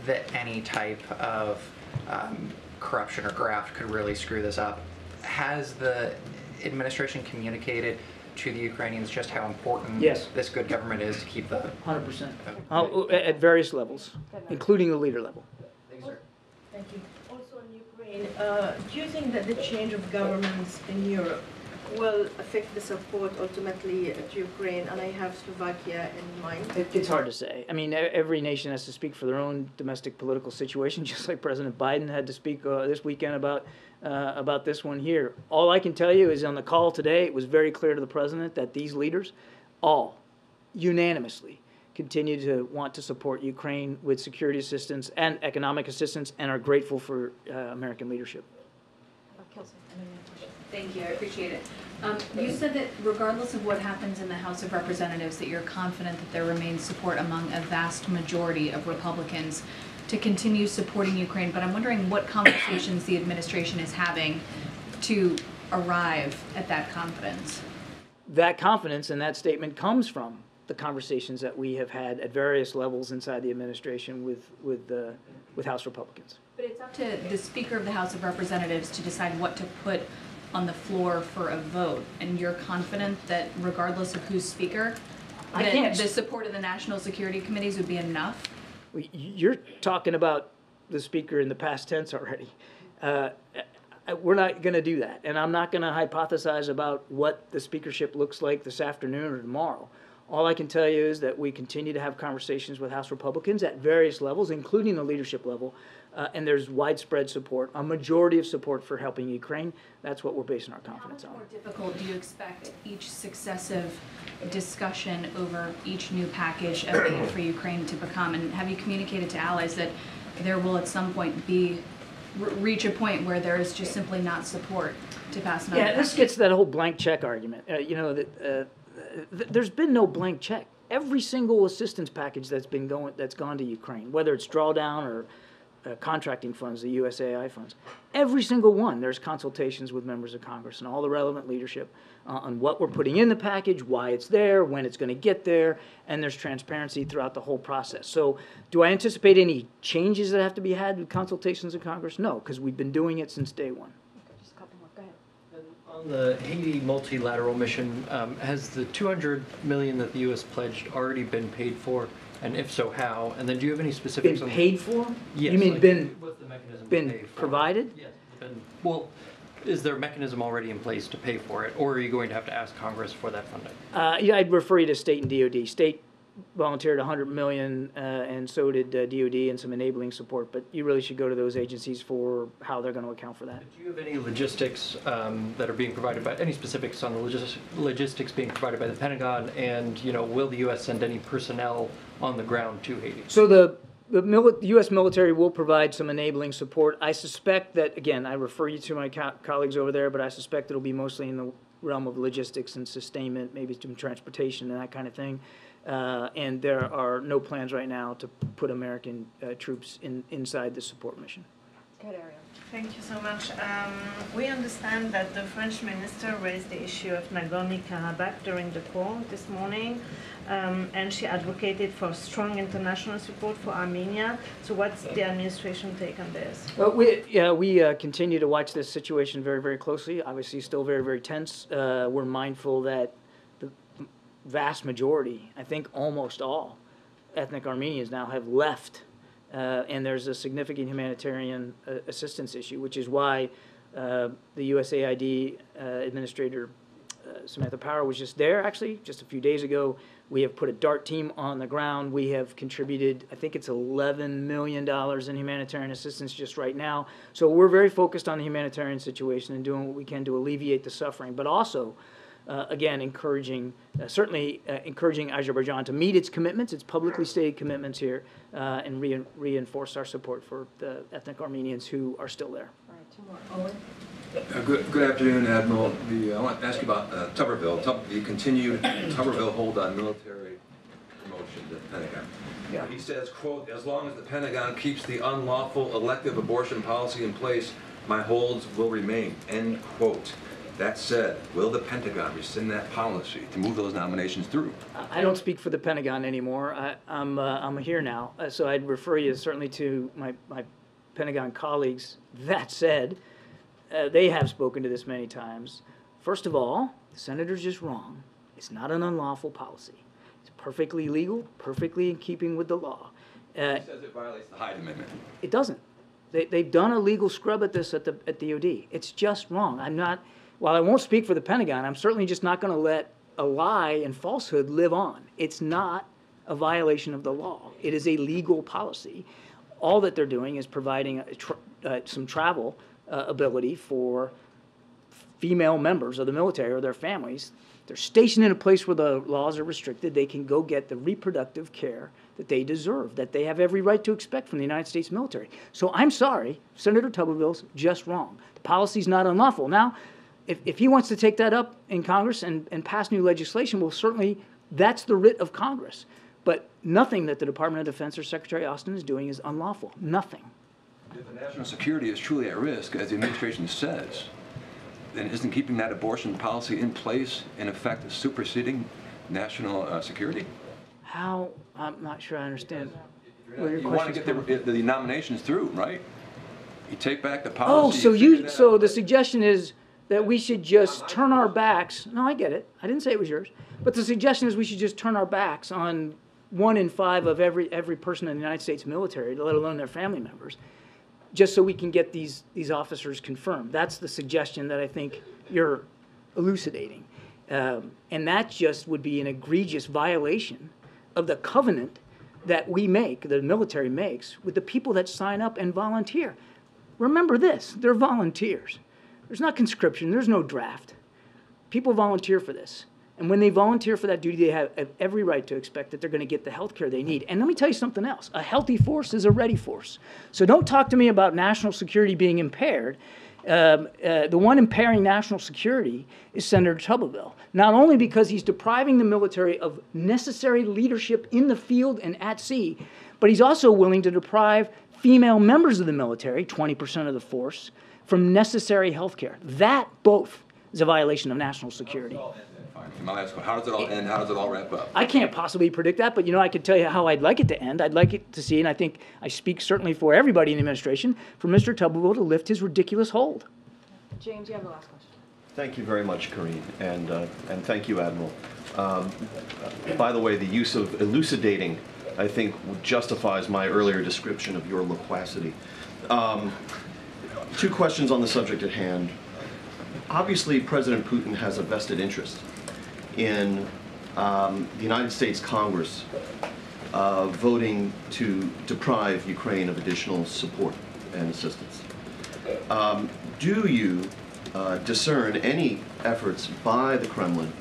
that any type of corruption or graft could really screw this up. Has the administration communicated to the Ukrainians just how important Yes. this good government is to keep the 100%. At various levels, including the leader level. Thank you. Also on Ukraine, do you think that the change of governments in Europe will affect the support ultimately to Ukraine? And I have Slovakia in mind. It's hard to say. I mean, every nation has to speak for their own domestic political situation, just like President Biden had to speak this weekend about this one here. All I can tell you is on the call today, it was very clear to the president that these leaders all unanimously continue to want to support Ukraine with security assistance and economic assistance and are grateful for American leadership. Thank you, I appreciate it. You said that regardless of what happens in the House of Representatives, that you're confident that there remains support among a vast majority of Republicans to continue supporting Ukraine, but I'm wondering what conversations the administration is having to arrive at that confidence. That confidence and that statement comes from the conversations that we have had at various levels inside the administration with House Republicans. But it's up to the Speaker of the House of Representatives to decide what to put on the floor for a vote. And you're confident that regardless of who's Speaker, that the support of the National Security Committees would be enough? You're talking about the Speaker in the past tense already. We're not going to do that. And I'm not going to hypothesize about what the speakership looks like this afternoon or tomorrow. All I can tell you is that we continue to have conversations with House Republicans at various levels, including the leadership level, and there's widespread support, a majority of support for helping Ukraine. That's what we're basing our confidence on. How much more difficult do you expect each successive discussion over each new package of aid for Ukraine to become? And have you communicated to allies that there will at some point reach a point where there is just simply not support to pass another package? This gets to that whole blank check argument. There's been no blank check. Every single assistance package that's gone to Ukraine, whether it's drawdown or contracting funds, the USAI funds, every single one, there's consultations with members of Congress and all the relevant leadership on what we're putting in the package, why it's there, when it's going to get there, and there's transparency throughout the whole process. So do I anticipate any changes that have to be had with consultations in Congress? No, because we've been doing it since day one. Just a couple more. Go ahead. On the Haiti multilateral mission, has the $200 million that the U.S. pledged already been paid for? And if so, how? And then do you have any specifics on... Been paid for? Yes. You mean what's the mechanism been to pay for provided? Yes. Well, is there a mechanism already in place to pay for it? Or are you going to have to ask Congress for that funding? I'd refer you to state and DOD. State volunteered $100 million, and so did DOD and some enabling support. But you really should go to those agencies for how they're going to account for that. Do you have any logistics that are being provided by, any specifics on the logistics being provided by the Pentagon? And, will the U.S. send any personnel on the ground to Haiti? So the U.S. military will provide some enabling support. I suspect that, again, I refer you to my colleagues over there, but I suspect it'll be mostly in the realm of logistics and sustainment, maybe some transportation and that kind of thing. And there are no plans right now to put American troops inside the support mission. Good, Ariel. Thank you so much. We understand that the French minister raised the issue of Nagorno-Karabakh during the call this morning, and she advocated for strong international support for Armenia. So what's the administration take on this? Well, we continue to watch this situation very, very closely. Obviously, still very, very tense. We're mindful that the vast majority, I think almost all, ethnic Armenians now have left. And there's a significant humanitarian assistance issue, which is why the USAID Administrator Samantha Power was just there, actually, just a few days ago. We have put a DART team on the ground. We have contributed, I think it's $11 million in humanitarian assistance just right now. So we're very focused on the humanitarian situation and doing what we can to alleviate the suffering, but also again, certainly encouraging Azerbaijan to meet its commitments, its publicly stated commitments here, and reinforce our support for the ethnic Armenians who are still there. All right, two more. Owen? Good afternoon, Admiral. I want to ask you about Tuberville, the continued Tuberville hold on military promotion at the Pentagon. Yeah. He says, quote, as long as the Pentagon keeps the unlawful elective abortion policy in place, my holds will remain, end quote. That said, will the Pentagon rescind that policy to move those nominations through? I don't speak for the Pentagon anymore. I'm here now, so I'd refer you certainly to my Pentagon colleagues. That said, they have spoken to this many times. First of all, The senator's just wrong. It's not an unlawful policy. It's perfectly legal, perfectly in keeping with the law. He says it violates the Hyde Amendment. It doesn't. They've done a legal scrub at this at DOD. It's just wrong. While I won't speak for the Pentagon, I'm certainly just not going to let a lie and falsehood live on. It's not a violation of the law. It is a legal policy. All that they're doing is providing some travel ability for female members of the military or their families. They're stationed in a place where the laws are restricted. They can go get the reproductive care that they deserve, that they have every right to expect from the United States military. So I'm sorry, Senator Tuberville's just wrong. The policy's not unlawful. Now, if he wants to take that up in Congress and pass new legislation, well, certainly that's the writ of Congress. But nothing that the Department of Defense or Secretary Austin is doing is unlawful. Nothing. If the national security is truly at risk, as the administration says, then isn't keeping that abortion policy in place, in effect, superseding national security? How? I'm not sure I understand. You want to get the nominations through, right? You take back the policy. Oh, so the suggestion is that we should just turn our backs. No, I get it. I didn't say it was yours. But the suggestion is we should just turn our backs on 1 in 5 of every person in the United States military, let alone their family members, just so we can get these officers confirmed. That's the suggestion that I think you're elucidating. And that just would be an egregious violation of the covenant that we make, the military makes, with the people that sign up and volunteer. Remember this, they're volunteers. There's not conscription, there's no draft. People volunteer for this. And when they volunteer for that duty, they have every right to expect that they're going to get the health care they need. And let me tell you something else. A healthy force is a ready force. So don't talk to me about national security being impaired. The one impairing national security is Senator Tuberville, not only because he's depriving the military of necessary leadership in the field and at sea, but he's also willing to deprive female members of the military, 20% of the force, from necessary health care. That both is a violation of national security. My last question, how does it all end? How does it all wrap up? I can't possibly predict that, but I could tell you how I'd like it to end. I'd like it to see, and I think I speak certainly for everybody in the administration, for Mr. Tuberville to lift his ridiculous hold. James, you have the last question. Thank you very much, Karine, and thank you, Admiral. By the way, the use of elucidating, I think, justifies my earlier description of your loquacity. 2 questions on the subject at hand. Obviously, President Putin has a vested interest in the United States Congress voting to deprive Ukraine of additional support and assistance. Do you discern any efforts by the Kremlin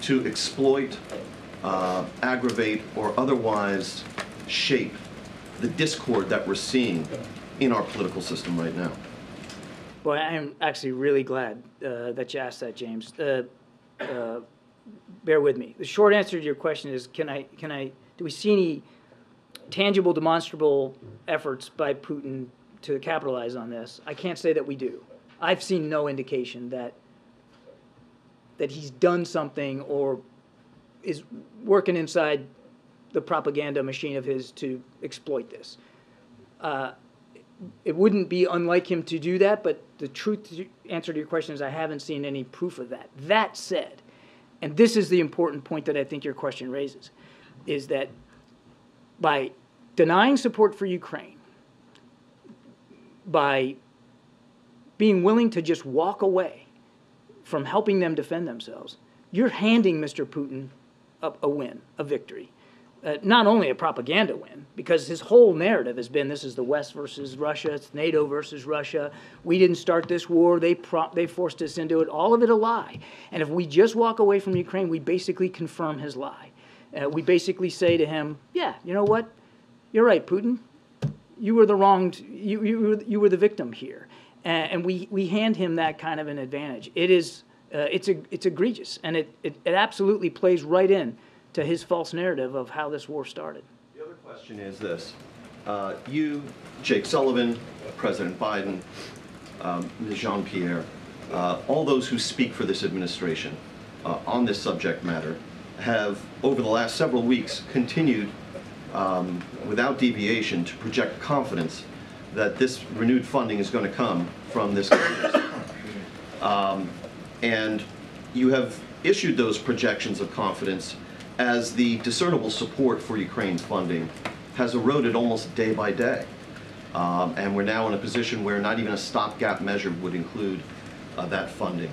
to exploit, aggravate, or otherwise shape the discord that we're seeing in our political system right now? Boy, I am actually really glad that you asked that, James. Bear with me. The short answer to your question is, do we see any tangible, demonstrable efforts by Putin to capitalize on this? I can't say that we do. I've seen no indication that he's done something or is working inside the propaganda machine of his to exploit this. It wouldn't be unlike him to do that, but the answer to your question is I haven't seen any proof of that. That said, and this is the important point that I think your question raises, is that by denying support for Ukraine, by being willing to just walk away from helping them defend themselves, you're handing Mr. Putin a win, a victory. Not only a propaganda win, because his whole narrative has been this is the West versus Russia, it's NATO versus Russia, we didn't start this war, they forced us into it, all of it a lie. And if we just walk away from Ukraine, we basically confirm his lie. We basically say to him, yeah, you know what, you're right, Putin, you were the wronged, you were the victim here. And we hand him that kind of an advantage. It's egregious, and it absolutely plays right in to his false narrative of how this war started. The other question is this. You, Jake Sullivan, President Biden, Ms. Jean-Pierre, all those who speak for this administration on this subject matter have, over the last several weeks, continued without deviation to project confidence that this renewed funding is going to come from this Congress. And you have issued those projections of confidence as the discernible support for Ukraine funding has eroded almost day by day. And we're now in a position where not even a stopgap measure would include that funding.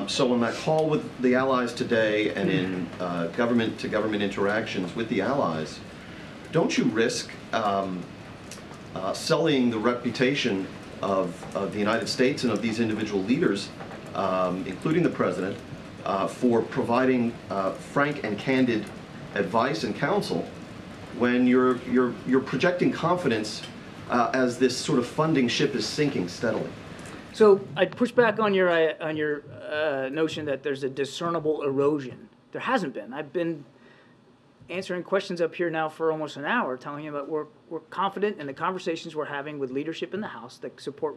So on that call with the allies today and in government-to-government interactions with the allies, don't you risk sullying the reputation of the United States and of these individual leaders, including the president, for providing frank and candid advice and counsel when you're projecting confidence as this sort of funding ship is sinking steadily? So I'd push back on your notion that there's a discernible erosion. There hasn't been. I've been answering questions up here now for almost an hour, telling you that we're confident in the conversations we're having with leadership in the House that support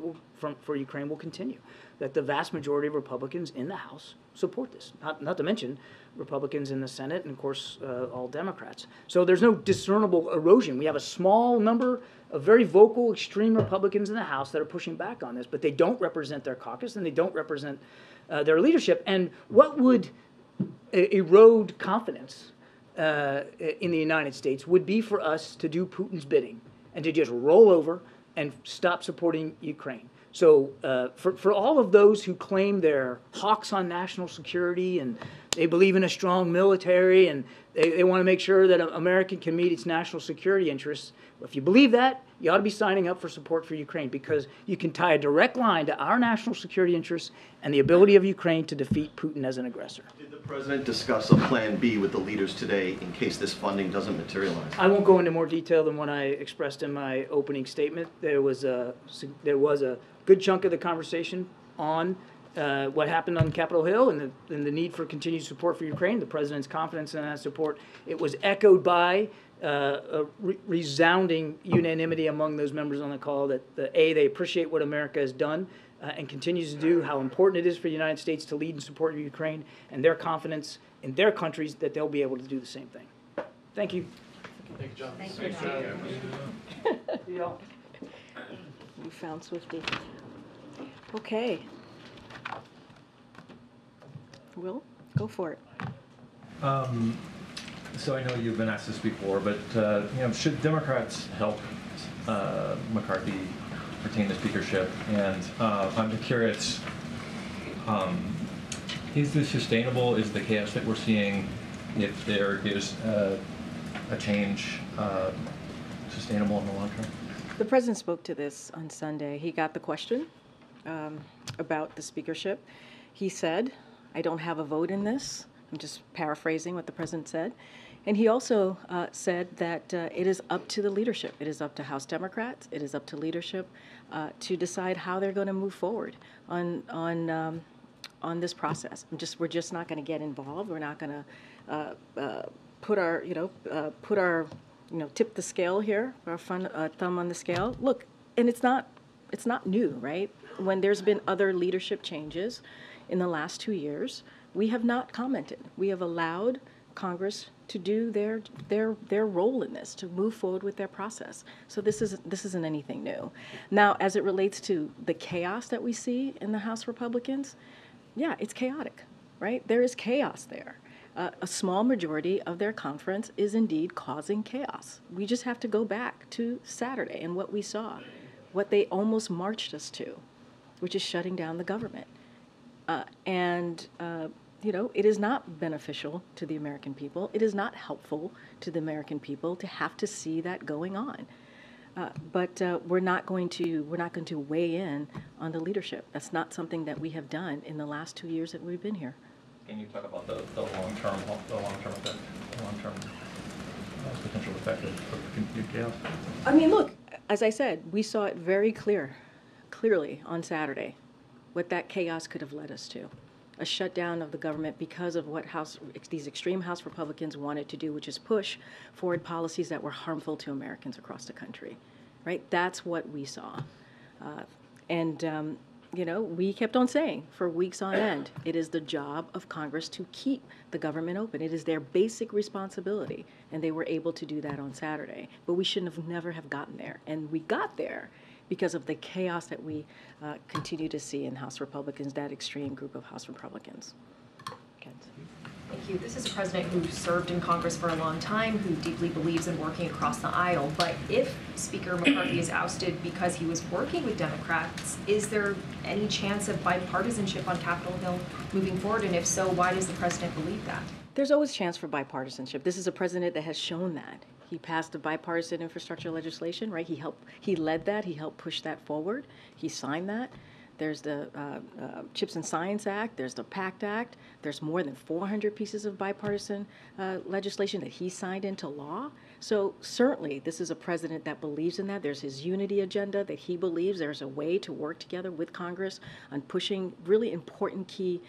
for Ukraine will continue, that the vast majority of Republicans in the House support this, not to mention Republicans in the Senate and, of course, all Democrats. So there's no discernible erosion. We have a small number of very vocal, extreme Republicans in the House that are pushing back on this, but they don't represent their caucus and they don't represent their leadership. And what would erode confidence in the United States would be for us to do Putin's bidding and to just roll over and stop supporting Ukraine. So for all of those who claim they're hawks on national security and they believe in a strong military and they want to make sure that America can meet its national security interests, if you believe that, you ought to be signing up for support for Ukraine, because you can tie a direct line to our national security interests and the ability of Ukraine to defeat Putin as an aggressor. Did the president discuss a plan B with the leaders today in case this funding doesn't materialize? I won't go into more detail than what I expressed in my opening statement. There was a good chunk of the conversation on what happened on Capitol Hill and the need for continued support for Ukraine, the president's confidence in that support. It was echoed by a resounding unanimity among those members on the call that they appreciate what America has done and continues to do, how important it is for the United States to lead and support Ukraine, and their confidence in their countries that they'll be able to do the same thing. Thank you. Thank you, John. Thank you, John. You found Swifty. Okay. Will, go for it. So I know you've been asked this before, but should Democrats help McCarthy retain the speakership? And I'm curious, is this sustainable? Is the chaos that we're seeing, if there is a change, sustainable in the long term? The president spoke to this on Sunday. He got the question about the speakership. He said, "I don't have a vote in this." I'm just paraphrasing what the president said. And he also said that it is up to the leadership. It is up to House Democrats. It is up to leadership to decide how they're going to move forward on this process. We're just not going to get involved. We're not going to tip the scale here, our thumb on the scale. Look, and it's not new, right? When there's been other leadership changes in the last 2 years, we have not commented. We have allowed Congress to do their role in this, to move forward with their process. So this isn't anything new. Now, as it relates to the chaos that we see in the House Republicans, yeah, it's chaotic, right? There is chaos there. A small majority of their conference is indeed causing chaos. We just have to go back to Saturday and what we saw, what they almost marched us to, which is shutting down the government. It is not beneficial to the American people. It is not helpful to the American people to have to see that going on. But we're not going to weigh in on the leadership. That's not something that we have done in the last 2 years that we've been here. Can you talk about the long-term effect, the long-term potential effect of continued chaos? I mean, look, as I said, we saw it very clearly on Saturday, what that chaos could have led us to. A shutdown of the government because of what these extreme House Republicans wanted to do, which is push forward policies that were harmful to Americans across the country, right? That's what we saw. We kept on saying for weeks on end, it is the job of Congress to keep the government open. It is their basic responsibility, and they were able to do that on Saturday. But we shouldn't have never have gotten there, and we got there because of the chaos that we continue to see in House Republicans, that extreme group of House Republicans. you. This is a president who served in Congress for a long time, who deeply believes in working across the aisle. But if Speaker McCarthy is ousted because he was working with Democrats, is there any chance of bipartisanship on Capitol Hill moving forward? And if so, why does the president believe that? There's always chance for bipartisanship. This is a president that has shown that. He passed the bipartisan infrastructure legislation, right? He led that. He helped push that forward. He signed that. There's the Chips and Science Act. There's the PACT Act. There's more than 400 pieces of bipartisan legislation that he signed into law. So certainly this is a president that believes in that. There's his unity agenda that he believes there's a way to work together with Congress on pushing really important key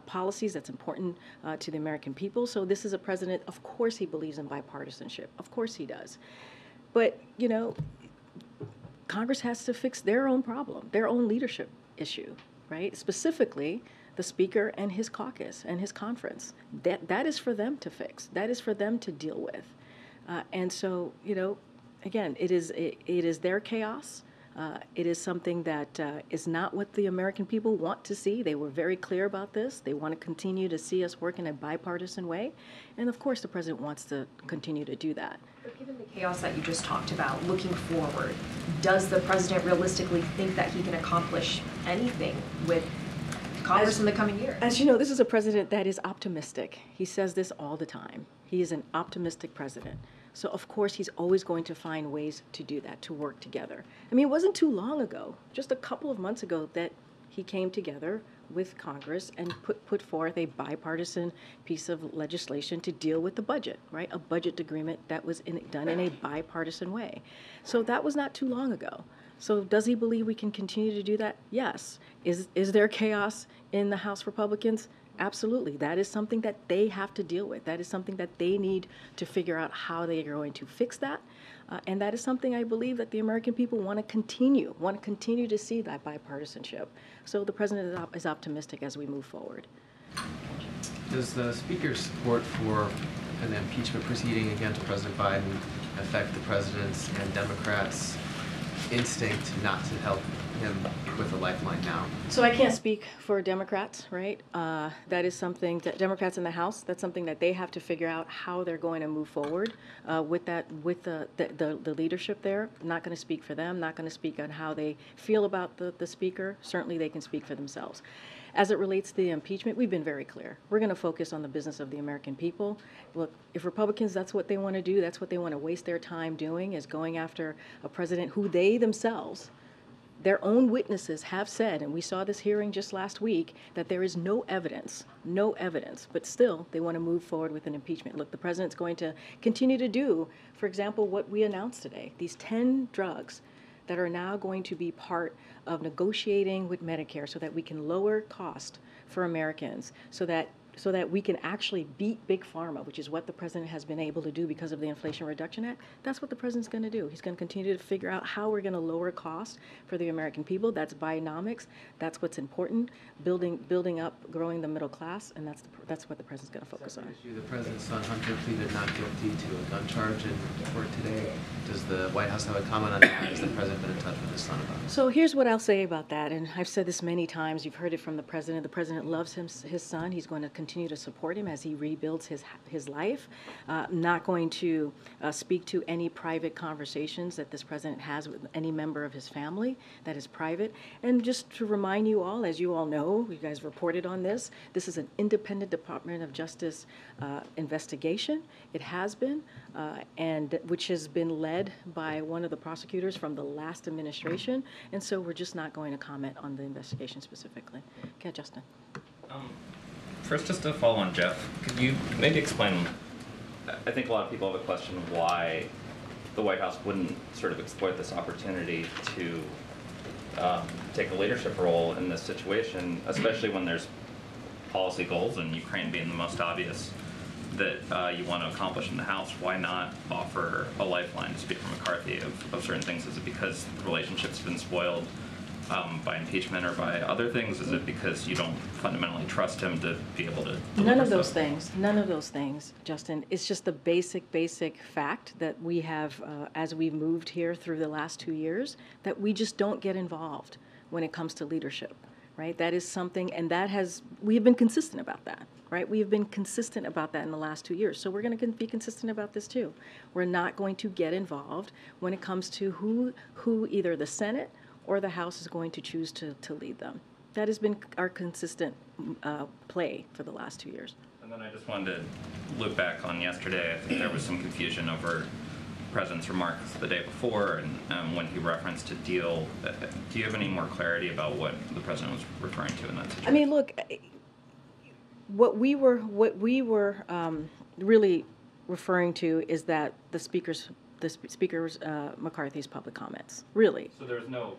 policies that's important to the American people. So this is a president, of course he believes in bipartisanship. Of course he does. But, you know, Congress has to fix their own problem, their own leadership issue, right? Specifically, the Speaker and his caucus and his conference. That is for them to fix. That is for them to deal with. And so, you know, again, it is their chaos. It is something that is not what the American people want to see. They were very clear about this. They want to continue to see us work in a bipartisan way. And of course, the president wants to continue to do that. But given the chaos that you just talked about, looking forward, does the president realistically think that he can accomplish anything with Congress in the coming year? As you know, this is a president that is optimistic. He says this all the time. He is an optimistic president. So of course he's always going to find ways to do that, to work together. I mean, it wasn't too long ago, just a couple of months ago, that he came together with Congress and put forth a bipartisan piece of legislation to deal with the budget, right? A budget agreement that was done in a bipartisan way. So that was not too long ago. So does he believe we can continue to do that? Yes. Is there chaos in the House Republicans? Absolutely. That is something that they have to deal with. That is something that they need to figure out how they are going to fix that. And that is something I believe that the American people want to continue to see that bipartisanship. So the president is optimistic as we move forward. Does the Speaker's support for an impeachment proceeding against President Biden affect the president's and Democrats' instinct not to help him with a lifeline now? So I can't speak for Democrats, right? That is something that Democrats in the House, that's something that they have to figure out how they're going to move forward with the leadership there. I'm not going to speak for them, not going to speak on how they feel about the Speaker. Certainly they can speak for themselves. As it relates to the impeachment, we've been very clear. We're going to focus on the business of the American people. Look, if Republicans, that's what they want to do, that's what they want to waste their time doing, is going after a president who they themselves, their own witnesses have said, and we saw this hearing just last week, that there is no evidence, but still they want to move forward with an impeachment. Look, the president's going to continue to do, for example, what we announced today, these 10 drugs that are now going to be part of negotiating with Medicare so that we can lower cost for Americans, so that we can actually beat Big Pharma, which is what the president has been able to do because of the Inflation Reduction Act. That's what the president's going to do. He's going to continue to figure out how we're going to lower costs for the American people. That's Bidenomics. That's what's important. Building up, growing the middle class, and that's what the president's going to focus on. Issue, the president's son Hunter pleaded not guilty to a gun charge in court today. Does the White House have a comment on that? Has the president been in touch with his son about it? So here's what I'll say about that, and I've said this many times. You've heard it from the president. The president loves his son. He's going to continue to support him as he rebuilds his life. Not going to speak to any private conversations that this president has with any member of his family. That is private. And just to remind you all, as you all know, you guys reported on this, this is an independent Department of Justice investigation. It has been, and which has been led by one of the prosecutors from the last administration. And so we're just not going to comment on the investigation specifically. Okay, Justin. First, just to follow on Jeff, could you maybe explain, I think a lot of people have a question of why the White House wouldn't sort of exploit this opportunity to take a leadership role in this situation, especially when there's policy goals, and Ukraine being the most obvious, that you want to accomplish in the House. Why not offer a lifeline to Speaker McCarthy of certain things? Is it because the relationship's been spoiled by impeachment or by other things? Is it because you don't fundamentally trust him to be able to deliver None of those stuff? things. None of those things, Justin. It's just the basic fact that we have, as we've moved here through the last 2 years, that we just don't get involved when it comes to leadership, right? That is something, and we have been consistent about that, right? We have been consistent about that in the last 2 years. So we're going to be consistent about this too. We're not going to get involved when it comes to who either the Senate or the House is going to choose to lead them. That has been our consistent play for the last 2 years. And then I just wanted to look back on yesterday. I think there was some confusion over the President's remarks the day before and when he referenced a deal. Do you have any more clarity about what the President was referring to in that situation? I mean, look, what we were really referring to is that the Speaker's McCarthy's public comments, really. So there's no,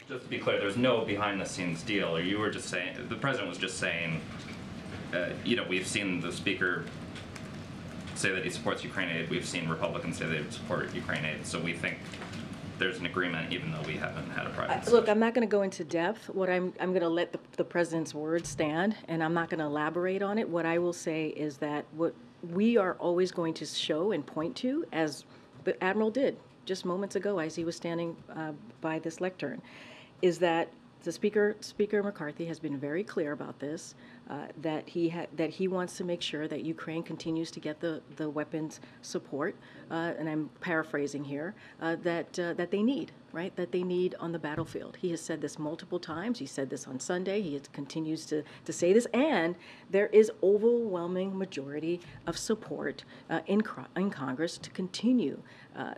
just to be clear, there's no behind-the-scenes deal, or you were just saying, the President was just saying, you know, we've seen the Speaker say that he supports Ukraine aid, we've seen Republicans say they support Ukraine aid, so we think there's an agreement even though we haven't had a private discussion. Look, I'm not going to go into depth. What I'm going to let the President's words stand, and I'm not going to elaborate on it. What I will say is that what we are always going to show and point to, as the Admiral did just moments ago as he was standing by this lectern, is that the Speaker McCarthy has been very clear about this, that he wants to make sure that Ukraine continues to get the weapons support, and I'm paraphrasing here, that they need, right? That they need on the battlefield. He has said this multiple times. He said this on Sunday. He continues to say this, and there is overwhelming majority of support in Congress to continue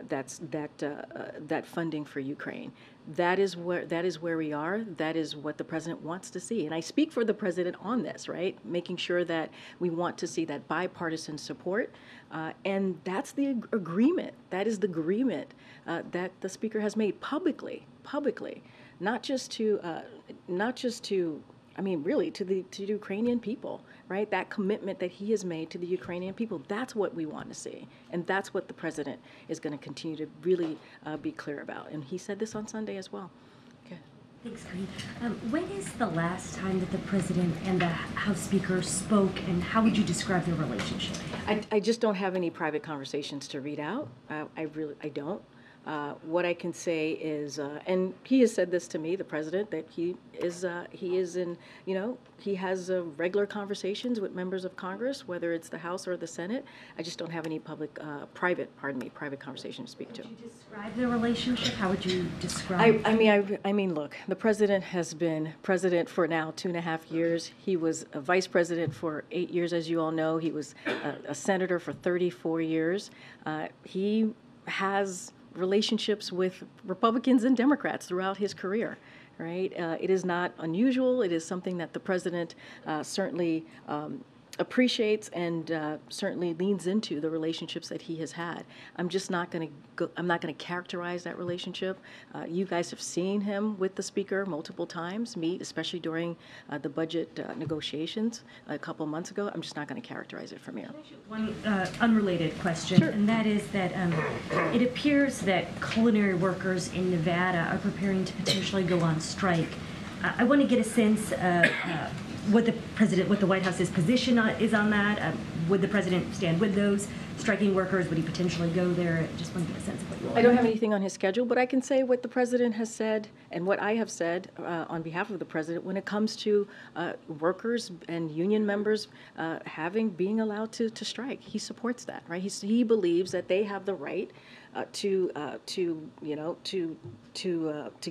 that funding for Ukraine. That is where we are. That is what the President wants to see. And I speak for the President on this, right? Making sure that we want to see that bipartisan support. And that's the agreement. That is the agreement that the Speaker has made publicly, not just to, I mean, really to the Ukrainian people, right? That commitment that he has made to the Ukrainian people, that's what we want to see. And that's what the President is going to continue to really be clear about. And he said this on Sunday as well. Okay. Thanks, Karine. When is the last time that the President and the House Speaker spoke, and how would you describe their relationship? I just don't have any private conversations to read out. I don't. What I can say is, and he has said this to me, the President, that he is in, you know, he has regular conversations with members of Congress, whether it's the House or the Senate. I just don't have any private conversation to speak to. Would you describe the relationship? How would you describe? I mean, look, the President has been president for now 2.5 years. He was a vice president for 8 years, as you all know. He was a senator for 34 years. He has relationships with Republicans and Democrats throughout his career, right? It is not unusual. It is something that the President certainly appreciates and certainly leans into the relationships that he has had. I'm just not going to I'm not going to characterize that relationship. You guys have seen him with the Speaker multiple times meet, especially during the budget negotiations a couple months ago. I'm just not going to characterize it from here. One unrelated question, Sure. and that is that it appears that culinary workers in Nevada are preparing to potentially go on strike. I want to get a sense of what the White House's position is on that. Would the President stand with those striking workers? Would he potentially go there? I just want to get a sense of what you all I don't have anything on his schedule, but I can say what the President has said and what I have said on behalf of the President when it comes to workers and union members being allowed to strike. He supports that, right? He believes that they have the right to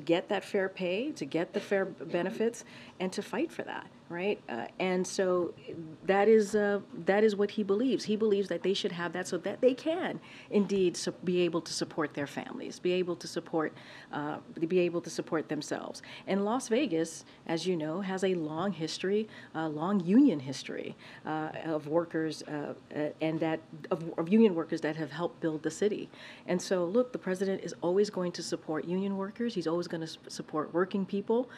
get that fair pay, to get the fair benefits, and to fight for that, right? And so that is what he believes. He believes that they should have that so that they can indeed be able to support their families, be able to support themselves. And Las Vegas, as you know, has a long history, long union history of workers of union workers that have helped build the city. And so, look, the President is always going to support union workers. He's always going to support working people.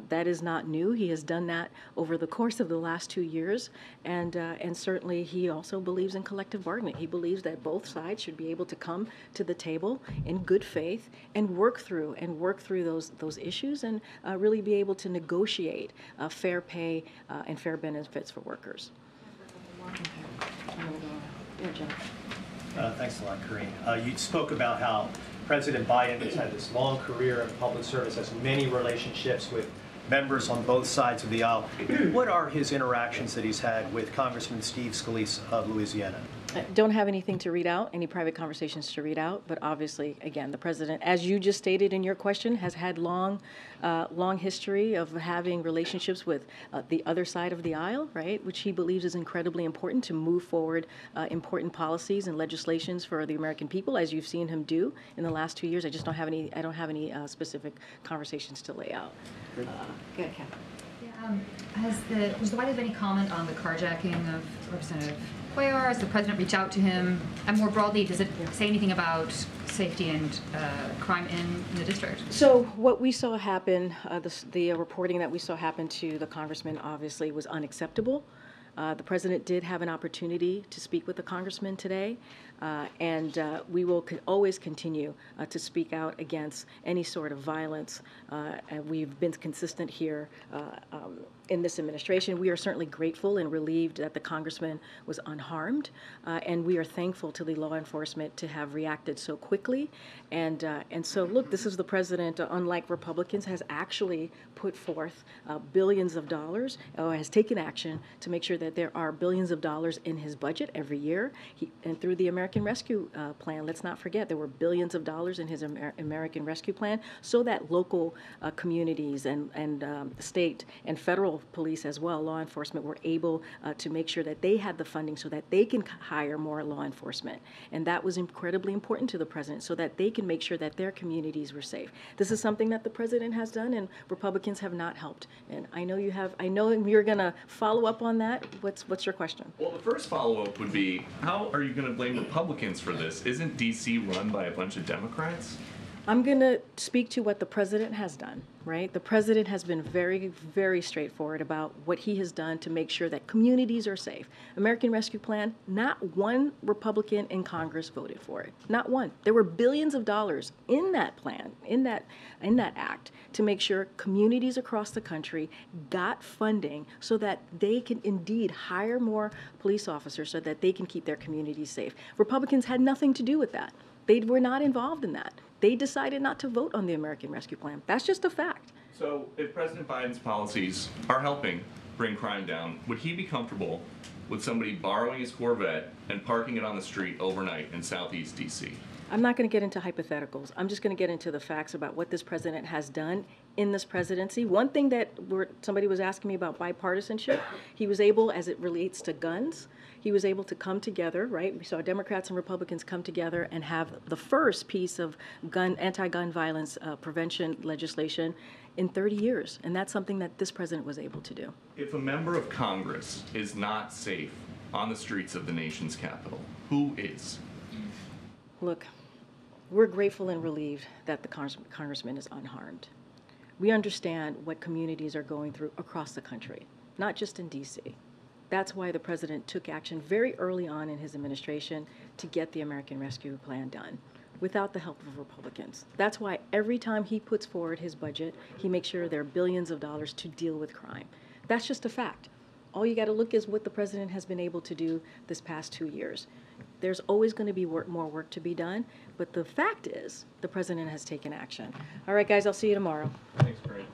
That is not new. He has done that over the course of the last 2 years. And certainly he also believes in collective bargaining. He believes that both sides should be able to come to the table in good faith and work through those issues and really be able to negotiate fair pay and fair benefits for workers. Thanks a lot, Karine. You spoke about how President Biden has had this long career in public service, has many relationships with members on both sides of the aisle. What are his interactions that he's had with Congressman Steve Scalise of Louisiana? I don't have anything to read out, any private conversations to read out, but obviously, again, the president, as you just stated in your question, has had long history of having relationships with the other side of the aisle, right, which he believes is incredibly important to move forward important policies and legislations for the American people, as you've seen him do in the last 2 years. I just don't have any. I don't have any specific conversations to lay out. Go ahead, Catherine. Does the White House have any comment on the carjacking of Representative Cuellar? Has the president reach out to him? And more broadly, does it say anything about safety and crime in the district? So what we saw happen, the reporting that we saw happen to the congressman obviously was unacceptable. The president did have an opportunity to speak with the congressman today, and we will always continue to speak out against any sort of violence. And we've been consistent here in this administration. We are certainly grateful and relieved that the congressman was unharmed, and we are thankful to the law enforcement to have reacted so quickly. And so, look, this is the president, unlike Republicans, has actually put forth billions of dollars, has taken action to make sure that there are billions of dollars in his budget every year. And through the American Rescue Plan, let's not forget, there were billions of dollars in his American Rescue Plan so that local communities and state and federal police as well, law enforcement, were able to make sure that they had the funding so that they can hire more law enforcement. And that was incredibly important to the president so that they can make sure that their communities were safe. This is something that the president has done, and Republicans have not helped. And I know you have. I know you're going to follow up on that. What's your question? Well, the first follow-up would be, how are you going to blame Republicans for this? Isn't D.C. run by a bunch of Democrats? I'm going to speak to what the president has done, right? The president has been very, very straightforward about what he has done to make sure that communities are safe. American Rescue Plan, not one Republican in Congress voted for it. Not one. There were billions of dollars in that plan, in that act, to make sure communities across the country got funding so that they can indeed hire more police officers so that they can keep their communities safe. Republicans had nothing to do with that. They were not involved in that. They decided not to vote on the American Rescue Plan. That's just a fact. So if President Biden's policies are helping bring crime down, would he be comfortable with somebody borrowing his Corvette and parking it on the street overnight in Southeast D.C.? I'm not going to get into hypotheticals. I'm just going to get into the facts about what this president has done in this presidency. One thing that somebody was asking me about bipartisanship, he was able, as it relates to guns, he was able to come together, right? We saw Democrats and Republicans come together and have the first piece of anti-gun violence prevention legislation in 30 years. And that's something that this president was able to do. If a member of Congress is not safe on the streets of the nation's capital, who is? Look, we're grateful and relieved that the congressman is unharmed. We understand what communities are going through across the country, not just in D.C. That's why the president took action very early on in his administration to get the American Rescue Plan done without the help of Republicans. That's why every time he puts forward his budget, he makes sure there are billions of dollars to deal with crime. That's just a fact. All you got to look is what the president has been able to do this past 2 years. There's always going to be more work to be done, but the fact is the president has taken action. All right, guys, I'll see you tomorrow. Thanks, Karine.